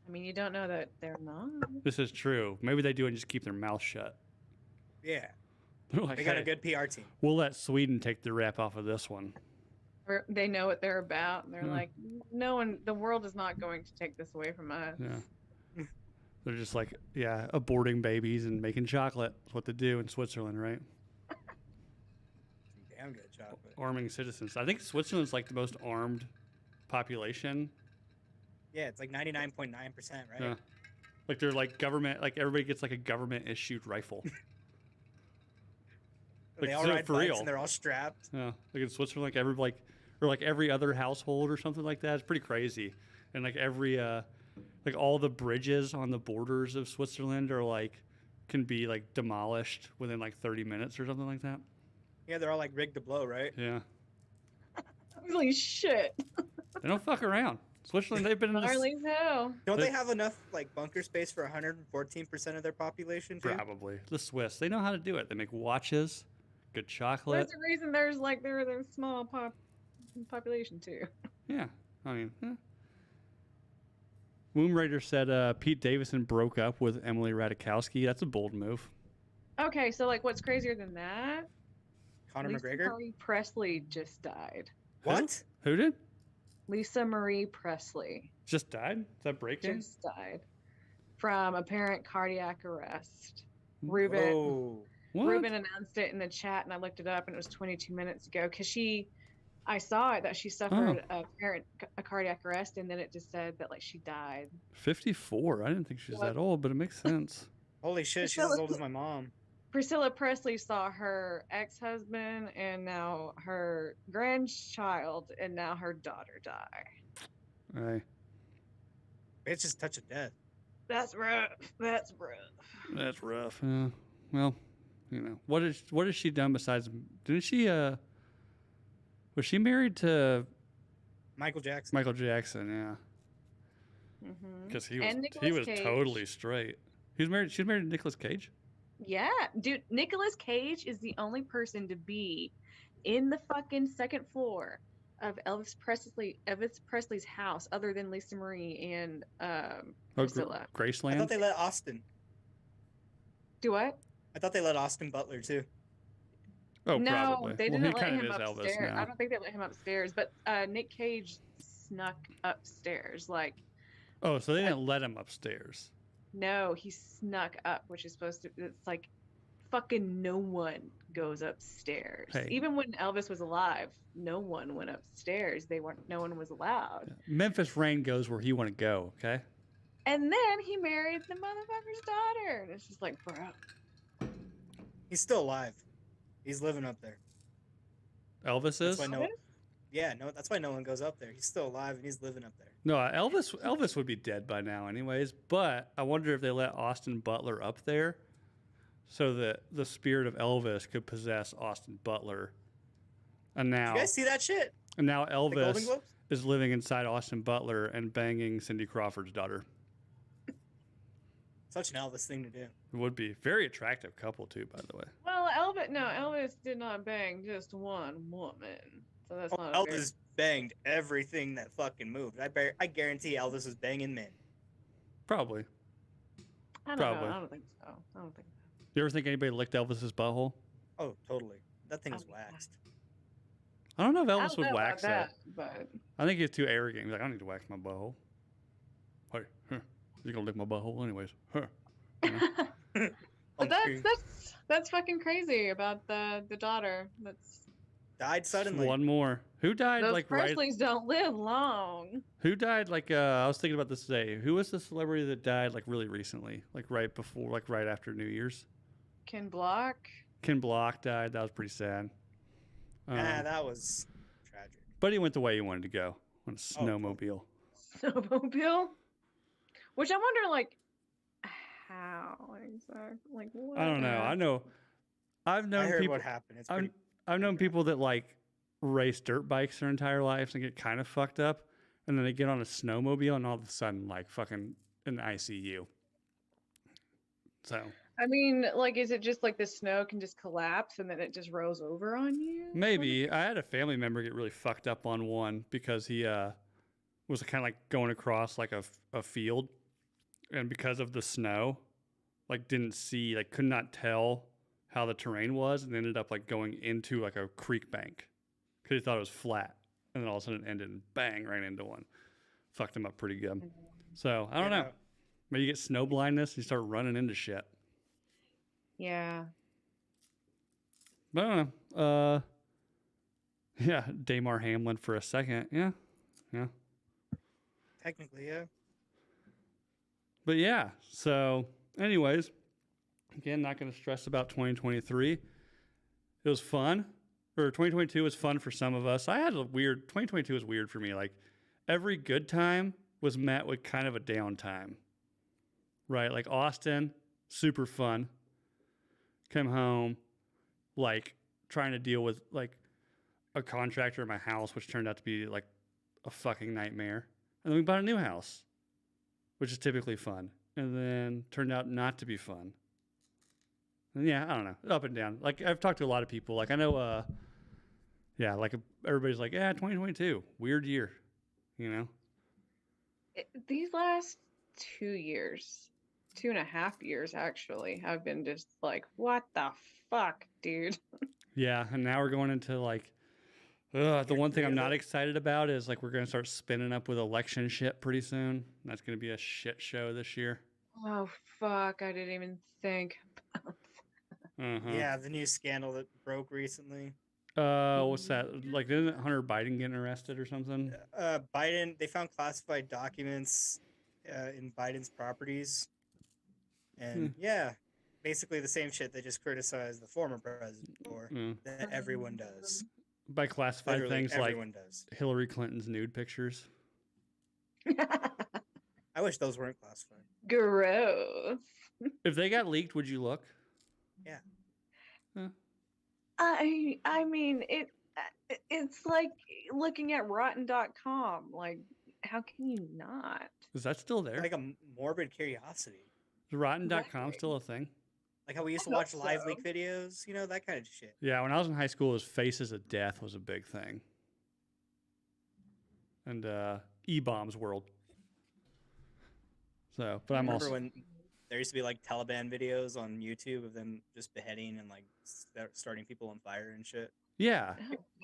I mean, you don't know that they're not. This is true. Maybe they do and just keep their mouth shut. Yeah, They're like, they got "Hey, a good PR team. we'll let Sweden take the rap off of this one. Or they know what they're about. And they're Yeah. like, the world is not going to take this away from us. Yeah. They're just like, yeah, aborting babies and making chocolate. That's what they do in Switzerland, right? Damn good chocolate. Arming citizens. I think Switzerland's like the most armed population. Yeah, it's like 99.9%, right? Yeah. Like they're like government, like everybody gets like a government issued rifle. They Like, all so ride for bikes real. and they're all strapped. Yeah, like in Switzerland, like every other household or something like that. It's pretty crazy, and like like all the bridges on the borders of Switzerland are can be like demolished within like 30 minutes or something like that. Yeah, they're all like rigged to blow, right? Yeah, Holy shit. They don't fuck around. Switzerland, they've been in this Gnarly as hell. Don't They- they have enough like bunker space for 114% of their population too? probably. The Swiss, they know how to do it. They make watches, good chocolate. There's a reason there's like they're small population too. Yeah, I mean, Womb Raider said Pete Davidson broke up with Emily Ratajkowski. That's a bold move. Okay, so like what's crazier than that? Conor Lisa McGregor. Marie Presley just died. What? Who did? Lisa Marie Presley Just died? Is that breaking? just died from apparent cardiac arrest. Ruben Oh, What? Ruben announced it in the chat, and I looked it up, and it was 22 minutes ago. Because I saw it that she suffered a cardiac arrest, and then it just said that like she died. 54. I didn't think she was that old, but it makes sense. holy shit! She's as old as my mom. Priscilla Presley saw her ex-husband and now her grandchild and now her daughter die. Hey, It's just touch of death. That's rough. That's rough. that's rough. Yeah. Well, you know, what has she done besides? Didn't she? Was she married to Michael Jackson. Michael Jackson? Yeah, Mm-hmm. because he And was Nicolas Cage. totally straight. He was married. She was married to Nicolas Cage. Yeah, dude, Nicolas Cage is the only person to be in the fucking second floor of Elvis Presley's house, other than Lisa Marie and Priscilla. I Graceland. thought they let Austin. Do what? I thought they let Austin Butler too. Oh, No, probably. they Well, didn't he let kind him of is Elvis upstairs. now. I don't think they let him upstairs, but Nick Cage snuck upstairs. Like, Oh, so they didn't let him upstairs. no, he snuck up, which is supposed to. It's like, fucking no one goes upstairs. Hey. Even when Elvis was alive, no one went upstairs. No one was allowed. Memphis Rain goes where he want to go. Okay. And then he married the motherfucker's daughter, and it's just like, bro. He's still alive. He's living up there. Elvis That's is. why no. Yeah, no. That's why no one goes up there. He's still alive and he's living up there. No, Elvis would be dead by now, anyways. But I wonder if they let Austin Butler up there, so that the spirit of Elvis could possess Austin Butler. And Did now, you guys see that shit? and now The Golden Elvis Globes. is living inside Austin Butler and banging Cindy Crawford's daughter. Such an Elvis thing to do. It would be very attractive couple too, by the way. Well, Elvis did not bang just one woman, so that's Oh, not. A Elvis banged everything that fucking moved. I guarantee Elvis was banging men. Probably. I don't probably. know. I don't think so. I don't think. You ever think anybody licked Elvis's butthole? Oh, totally. That thing was Oh, waxed. I don't know if I Elvis don't would know about wax it. that, but I think he's too arrogant. He's like, I don't need to wax my butthole. Hey, you're gonna lick my butthole anyways. Huh. but that's fucking crazy about the daughter. That's Died suddenly. One more. Who died those like right? Presleys don't live long. Who died like? I was thinking about this today. Who was the celebrity that died like really recently? Like right before, like right after New Year's. Ken Block. Ken Block died. That was pretty sad. That was tragic. But he went the way he wanted to go on a Oh, cool. snowmobile. Snowmobile. Which I wonder, like, how exactly? Like, what? I don't know. I know. I've known I heard people. what happened. It's pretty. I've known people that like race dirt bikes their entire lives and get kind of fucked up, and then they get on a snowmobile and all of a sudden like fucking in the ICU. So I mean, like, is it just like the snow can just collapse and then it just rolls over on you? maybe I had a family member get really fucked up on one because he was kind of like going across like a field, and because of the snow, like didn't see, like could not tell how the terrain was, and ended up like going into like a creek bank because he thought it was flat, and then all of a sudden it ended and bang right into one. Fucked him up pretty good. So I don't know. Maybe you get snow blindness and you start running into shit. Yeah. But I don't know. Yeah, Damar Hamlin for a second. Yeah. Technically, yeah. But yeah, so anyways, again, not going to stress about 2023. It was fun. Or 2022 was fun for some of us. I had a weird, 2022 was weird for me. Like every good time was met with kind of a downtime. Right? Like Austin, super fun. Came home, like trying to deal with like a contractor in my house, which turned out to be like a fucking nightmare. And then we bought a new house, which is typically fun, and then turned out not to be fun. And yeah, I don't know, up and down. Like I've talked to a lot of people. Like I know, yeah, like everybody's like, yeah, 2022, weird year, you know. These last 2 years, 2.5 years actually, have been just like, what the fuck, dude? Yeah, and now we're going into like, the one thing I'm not excited about is like we're gonna start spinning up with election shit pretty soon. That's gonna be a shit show this year. Oh fuck, I didn't even think about Yeah, the new scandal that broke recently. What's that? Like, didn't Hunter Biden get arrested or something? Biden, they found classified documents in Biden's properties, and yeah, basically the same shit they just criticized the former president for that everyone does. By classified Literally things like everyone does. Hillary Clinton's nude pictures. I wish those weren't classified. Gross. If they got leaked, would you look? Yeah. I mean it's like looking at rotten.com. Like, how can you not? Is that still there? Like a morbid curiosity. Is Rotten.com Exactly. still a thing? Like how we used to I watch hope live so. leak videos, you know, that kind of shit. Yeah, when I was in high school, it was Faces of Death was a big thing. And E-Bombs World. So, but I'm Remember also when there used to be like Taliban videos on YouTube of them just beheading and like starting people on fire and shit? yeah,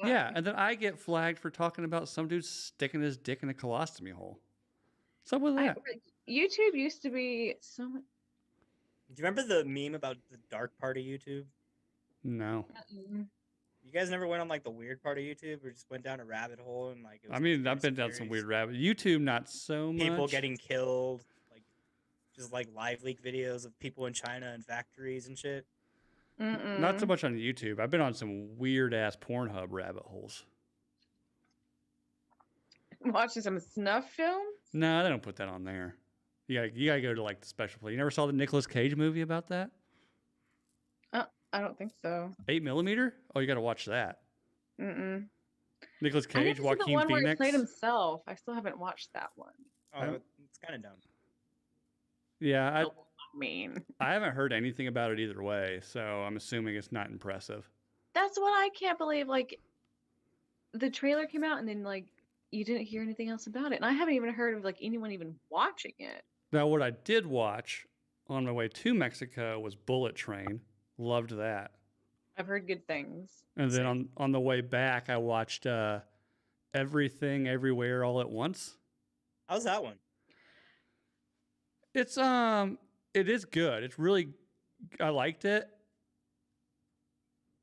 Oh, yeah. God. And then I get flagged for talking about some dude sticking his dick in a colostomy hole. What's up with that? YouTube used to be so much. Do you remember the meme about the dark part of YouTube? No. You guys never went on like the weird part of YouTube or just went down a rabbit hole and like it was I mean, I've conspiracy been down some theories? weird rabbit. YouTube, not so much. People getting killed, like just like live leak videos of people in China and factories and shit. Not so much on YouTube. I've been on some weird ass Pornhub rabbit holes. Watching some snuff films. No, they don't put that on there. You gotta go to like the special place. You never saw the Nicolas Cage movie about that? I don't think so. 8mm? Oh, you gotta watch that. Mm-mm. Nicolas I Cage, didn't see the Joaquin one where he Phoenix. played himself. I still haven't watched that one. Oh, it's kind of dumb. Yeah, I mean, I haven't heard anything about it either way, so I'm assuming it's not impressive. that's what I can't believe. Like, the trailer came out and then like you didn't hear anything else about it, and I haven't even heard of like anyone even watching it. Now, what I did watch on my way to Mexico was Bullet Train. Loved that. I've heard good things. And then on the way back, I watched Everything Everywhere All at Once. How's that one? It's it is good. It's really I liked it.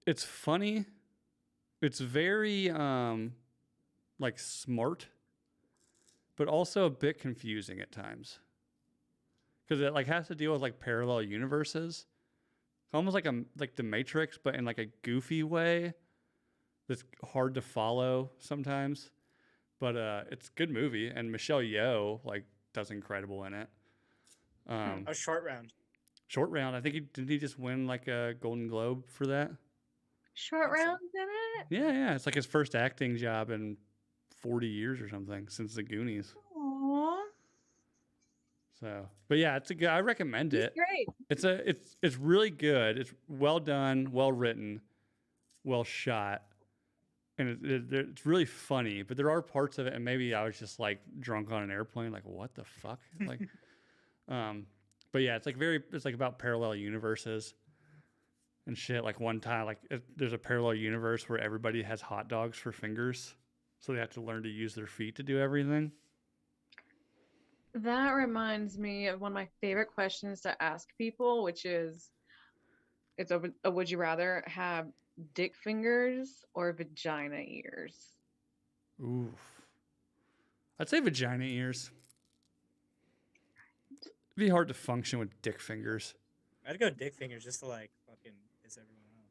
It's funny. It's very like smart, but also a bit confusing at times. Because it like has to deal with like parallel universes. Almost like the Matrix, but in like a goofy way that's hard to follow sometimes. But it's a good movie, and Michelle Yeoh like does incredible in it. A short round. Short Round, I think didn't he just win like a Golden Globe for that? Short think so. rounds in it. Yeah, it's like his first acting job in 40 years or something since The Goonies. Aww, So, but yeah, it's a good. I recommend he's it. great. It's really good. It's well done, well written, well shot, and it's really funny. But there are parts of it, and maybe I was just like drunk on an airplane, like what the fuck, like. But yeah, it's like about parallel universes and shit. Like one time, like there's a parallel universe where everybody has hot dogs for fingers, so they have to learn to use their feet to do everything. That reminds me of one of my favorite questions to ask people, which is, it's a would you rather have dick fingers or vagina ears? Oof. I'd say vagina ears. It'd be hard to function with dick fingers. I'd go dick fingers just to like fucking piss everyone off.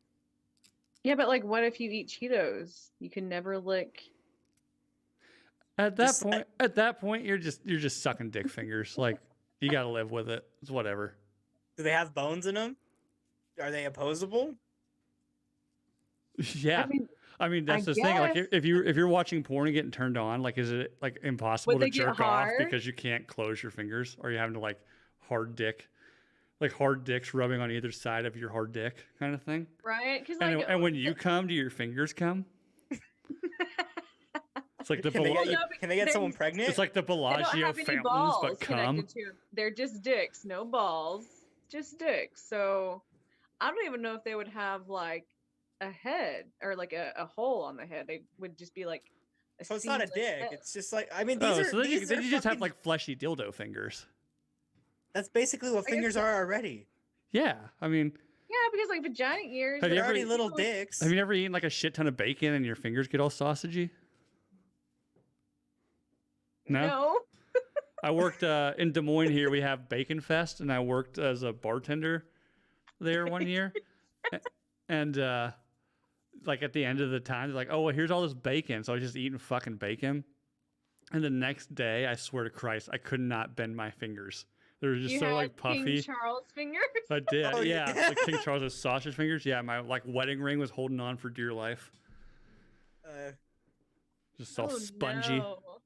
Yeah, but like, what if you eat Cheetos? You can never lick. At that point, you're just sucking dick fingers. Like you got to live with it. It's whatever. Do they have bones in them? Are they opposable? Yeah. I mean, I mean, I that's the thing. Like, guess. if you're watching porn and getting turned on, like, is it like impossible Would to they get jerk off hard? because you can't close your fingers, or you having to like hard dicks rubbing on either side of your hard dick kind of thing? Right? Because And when you come, do your fingers come? It's like the Can they get, Bellagio. you, can they get someone pregnant? It's like the they don't Bellagio have any fountains, balls but cum. connected to them. They're just dicks, no balls, just dicks. So I don't even know if they would have like a head or like a hole on the head. They would just be like. So it's not a seamless dick. head. It's just like, I mean, these Oh, are so then these you are just have fucking- like fleshy dildo fingers. That's basically what I guess fingers so. are already. Yeah, I mean, Yeah, because like vagina ears. Have you They're ever- already little dicks. have you ever eaten like a shit ton of bacon and your fingers get all sausagey? No? No. I worked in Des Moines here. We have Bacon Fest, and I worked as a bartender there one year. And like at the end of the time, they're like, "Oh, well, here's all this bacon." So I was just eating fucking bacon. And the next day, I swear to Christ, I could not bend my fingers. They were just You so had like puffy. King Charles fingers. I did, Oh, yeah. yeah. Like King Charles's sausage fingers. Yeah, my like wedding ring was holding on for dear life. Just all Oh, spongy, no. all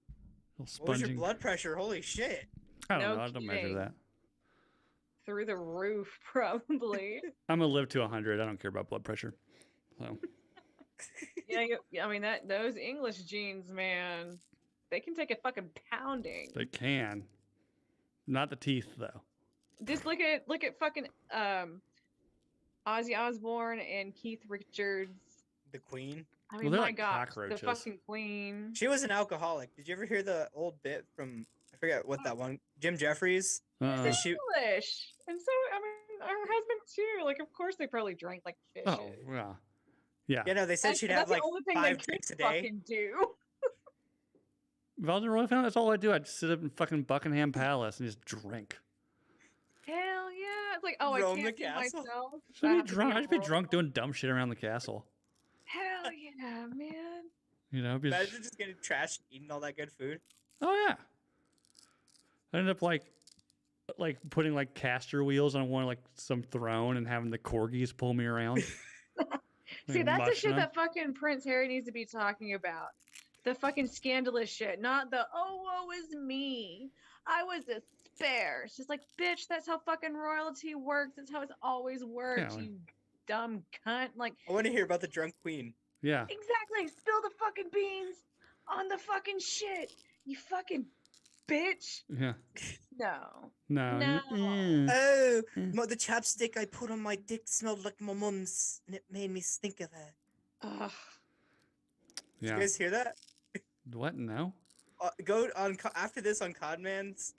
what was your sponging. blood pressure? Holy shit. I don't No know. I don't measure kidding. that. Through the roof, probably. I'm gonna live to 100. I don't care about blood pressure. So I mean those English genes, man, they can take a fucking pounding. they can. Not the teeth though. Just look at fucking Ozzy Osbourne and Keith Richards. The queen. I Well, mean, they're my like God, cockroaches. the fucking queen. She was an alcoholic. Did you ever hear the old bit from, I forget what that one, Jim Jeffries? Uh, Did she, English, and so I mean, her husband too. Like, of course, they probably drank like fish. oh yeah, yeah. you know, they said That's, she'd that's have like the only thing 5 they drinks a could day. fucking do. If I was in Royal Family, that's all I do. I'd sit up in fucking Buckingham Palace and just drink. Hell yeah! It's like, oh, Roam I the can't see castle? myself. Should I be have to drunk. I'd be royal. drunk doing dumb shit around the castle. Hell yeah, man! You know, be Imagine just getting trashed eating all that good food. oh yeah. I ended up like putting like caster wheels on one like some throne and having the corgis pull me around. See, Like, that's the mushing shit 'em. that fucking Prince Harry needs to be talking about. The fucking scandalous shit, not the oh woe is me. I was a spare. It's just like, bitch, that's how fucking royalty works. That's how it's always worked. Yeah. You dumb cunt. Like, I want to hear about the drunk queen. Yeah. exactly. Spill the fucking beans on the fucking shit. You fucking bitch. Yeah. No. No. No. Oh, Mm. the chapstick I put on my dick smelled like my mum's, and it made me stink of her. Ugh. Did Yeah. you guys hear that? What? No. Go on after this on Codman's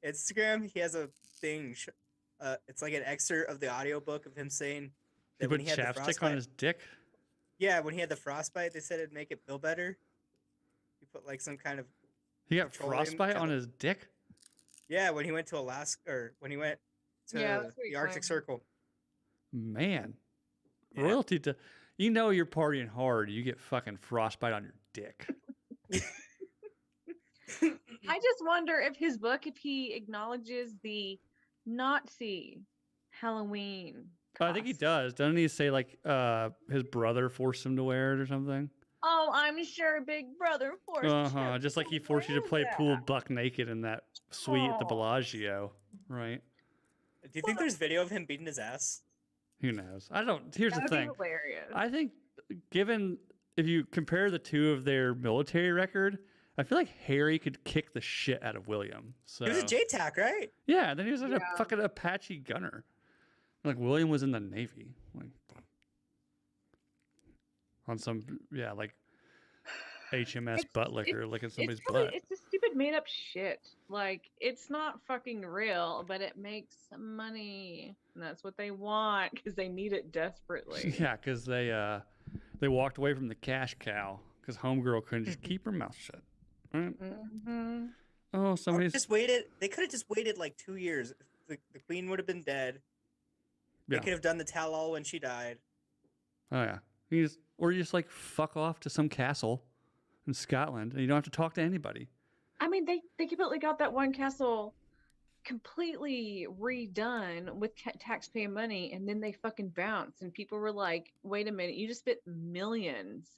Instagram. He has a thing. It's like an excerpt of the audiobook of him saying He that put when he had the chapstick frostbite. on his dick. Yeah, when he had the frostbite, they said it'd make it feel better. He put like some kind of He got Petroleum frostbite on chemical. his dick. yeah when he went to Alaska or when he went to Yeah, that's what he the Arctic claimed. Circle. Man, Yeah. royalty to you know you're partying hard. You get fucking frostbite on your dick. I just wonder if his book, if he acknowledges the Nazi Halloween. I think he costume. does. Doesn't he say like his brother forced him to wear it or something? Oh, I'm sure Big Brother forced Uh huh. him Just like he to forced you to wear play pool that. buck naked in that suite at the Aw. Bellagio, right? Do you think there's video of him beating his ass? Who knows? I don't. Here's That the would be thing. hilarious. I think, given if you compare the two of their military record, I feel like Harry could kick the shit out of William. So He was a JTAC, right? yeah, then he was like Yeah. a fucking Apache gunner. Like William was in the Navy, like on some like HMS It's- butt liquor, licking somebody's it's really, butt. it's a stupid made up shit. Like, it's not fucking real, but it makes money. And that's what they want because they need it desperately. Yeah, because they walked away from the cash cow because homegirl couldn't just keep her mouth shut. Right? hmm Oh, Or somebody's just waited. They could have just waited like 2 years. The queen would have been dead. Yeah. They could have done the tell-all when she died. oh yeah. You just like fuck off to some castle in Scotland and you don't have to talk to anybody. I mean, they completely got that one castle completely redone with taxpayer money, and then they fucking bounced, and people were like, "Wait a minute, you just spent millions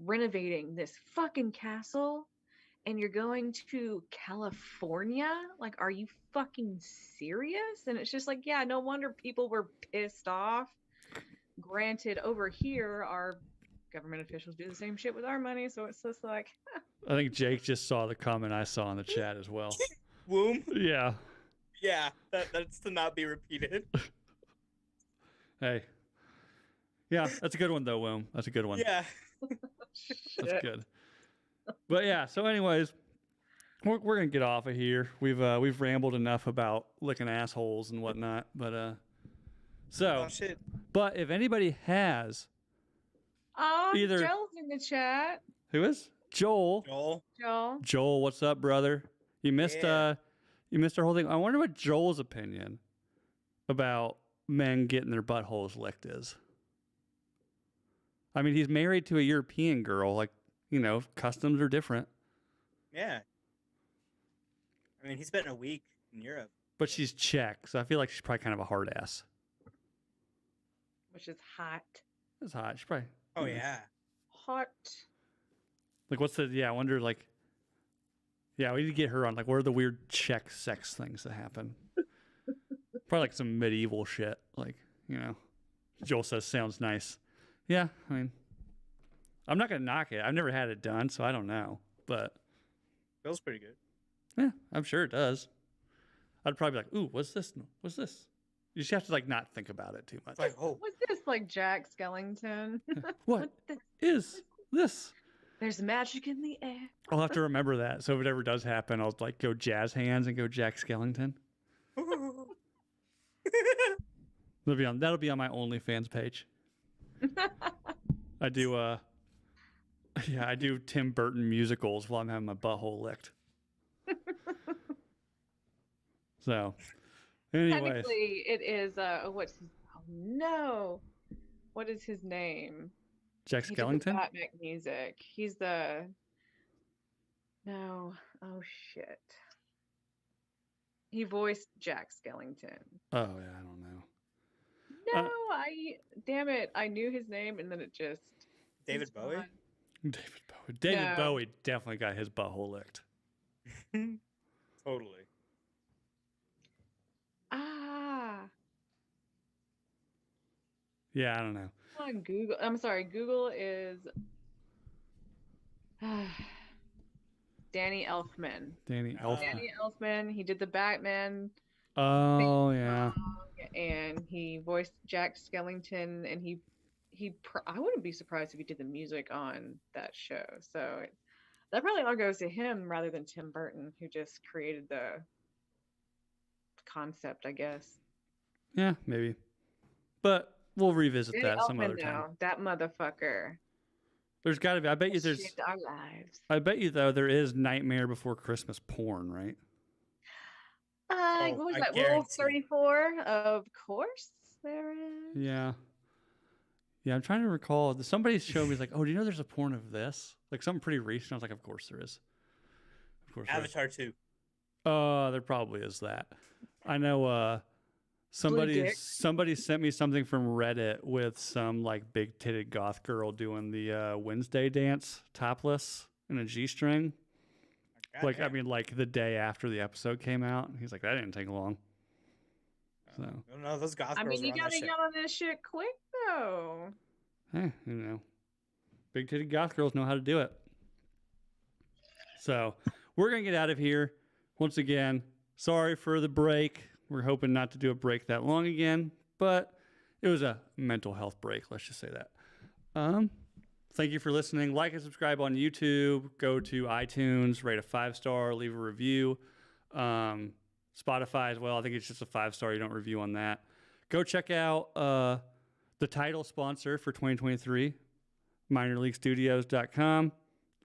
renovating this fucking castle and you're going to California? Like, are you fucking serious? And it's just like, yeah, no wonder people were pissed off. Granted, over here, our government officials do the same shit with our money, so it's just like, I think Jake just saw the comment I saw in the chat as well. Womb? Yeah. Yeah, that's to not be repeated. Hey. Yeah, that's a good one though, Womb. That's a good one. Yeah. That's shit. good. But yeah, so anyways, we're gonna get off of here. We've rambled enough about licking assholes and whatnot. But so Oh shit. but if anybody has Oh, Either- Joel's in the chat. who is Joel? Joel. Joel, what's up, brother? You missed Yeah. you missed our whole thing. I wonder what Joel's opinion about men getting their buttholes licked is. I mean, he's married to a European girl. Like, you know, customs are different. Yeah. I mean, he spent a week in Europe. But she's Czech, so I feel like she's probably kind of a hard ass. Which is hot. That's hot. She's probably. Oh you know, yeah. Hot. Like, what's the? Yeah, I wonder. Like, yeah, we need to get her on. Like, what are the weird Czech sex things that happen? Probably like some medieval shit. Like, you know, Joel says sounds nice. Yeah, I mean, I'm not gonna knock it. I've never had it done, so I don't know. But Feels pretty good. yeah, I'm sure it does. I'd probably be like, ooh, what's this? What's this? You just have to like not think about it too much. It's like, oh, What's this, like Jack Skellington? What this? is this? There's magic in the air. I'll have to remember that. So if it ever does happen, I'll like go jazz hands and go Jack Skellington. That'll be on my OnlyFans page. I do yeah, I do Tim Burton musicals while I'm having my butthole licked. So anyways, Technically, it is. What's his? Oh no! What is his name? Jack He did the Skellington? Batman music. He's the. No. Oh shit. He voiced Jack Skellington. Oh yeah, I don't know. No, damn it! I knew his name, and then it just. David it's Bowie? gone. David Bowie. David No. Bowie definitely got his butthole licked. Totally. Ah. Yeah, I don't know. On Google. I'm sorry. Google is. Danny Elfman. Danny Oh. Elfman. Danny Elfman. He did the Batman. Oh yeah. And he voiced Jack Skellington, and I wouldn't be surprised if he did the music on that show. So that probably all goes to him rather than Tim Burton, who just created the concept, I guess. Yeah, maybe. But we'll revisit Danny that some Elfman, other time. though, that motherfucker. There's got to be. I bet you there's. Shaped our lives. I bet you though there is Nightmare Before Christmas porn, right? What was I that? Rule guarantee. 34? Of course there is. Yeah. Yeah, I'm trying to recall. Somebody showed me like, oh, do you know there's a porn of this? Like something pretty recent. I was like, of course there is. Of course. There is. Avatar 2. There probably is that. I know. Somebody dick. sent me something from Reddit with some like big titted goth girl doing the Wednesday dance topless in a G-string. Like, I mean, like the day after the episode came out. He's like, that didn't take long. So, I don't know. Those goth I girls mean, you are on that gotta shit. get on this shit quick, though. you know, big titted goth girls know how to do it. So, we're going to get out of here. Once again, sorry for the break. We're hoping not to do a break that long again, but it was a mental health break. Let's just say that. Thank you for listening. Like and subscribe on YouTube. Go to iTunes, rate a 5-star, leave a review. Spotify as well. I think it's just a 5-star. You don't review on that. Go check out the title sponsor for 2023, minorleaguestudios.com.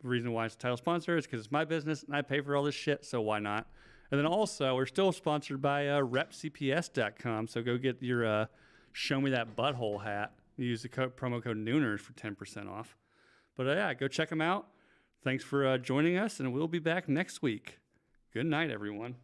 The reason why it's a title sponsor is because it's my business and I pay for all this shit, so why not? And then also, we're still sponsored by repcps.com, so go get your Show Me That Butthole hat. Use the promo code Nooners for 10% off. But yeah, go check them out. Thanks for joining us, and we'll be back next week. Good night, everyone.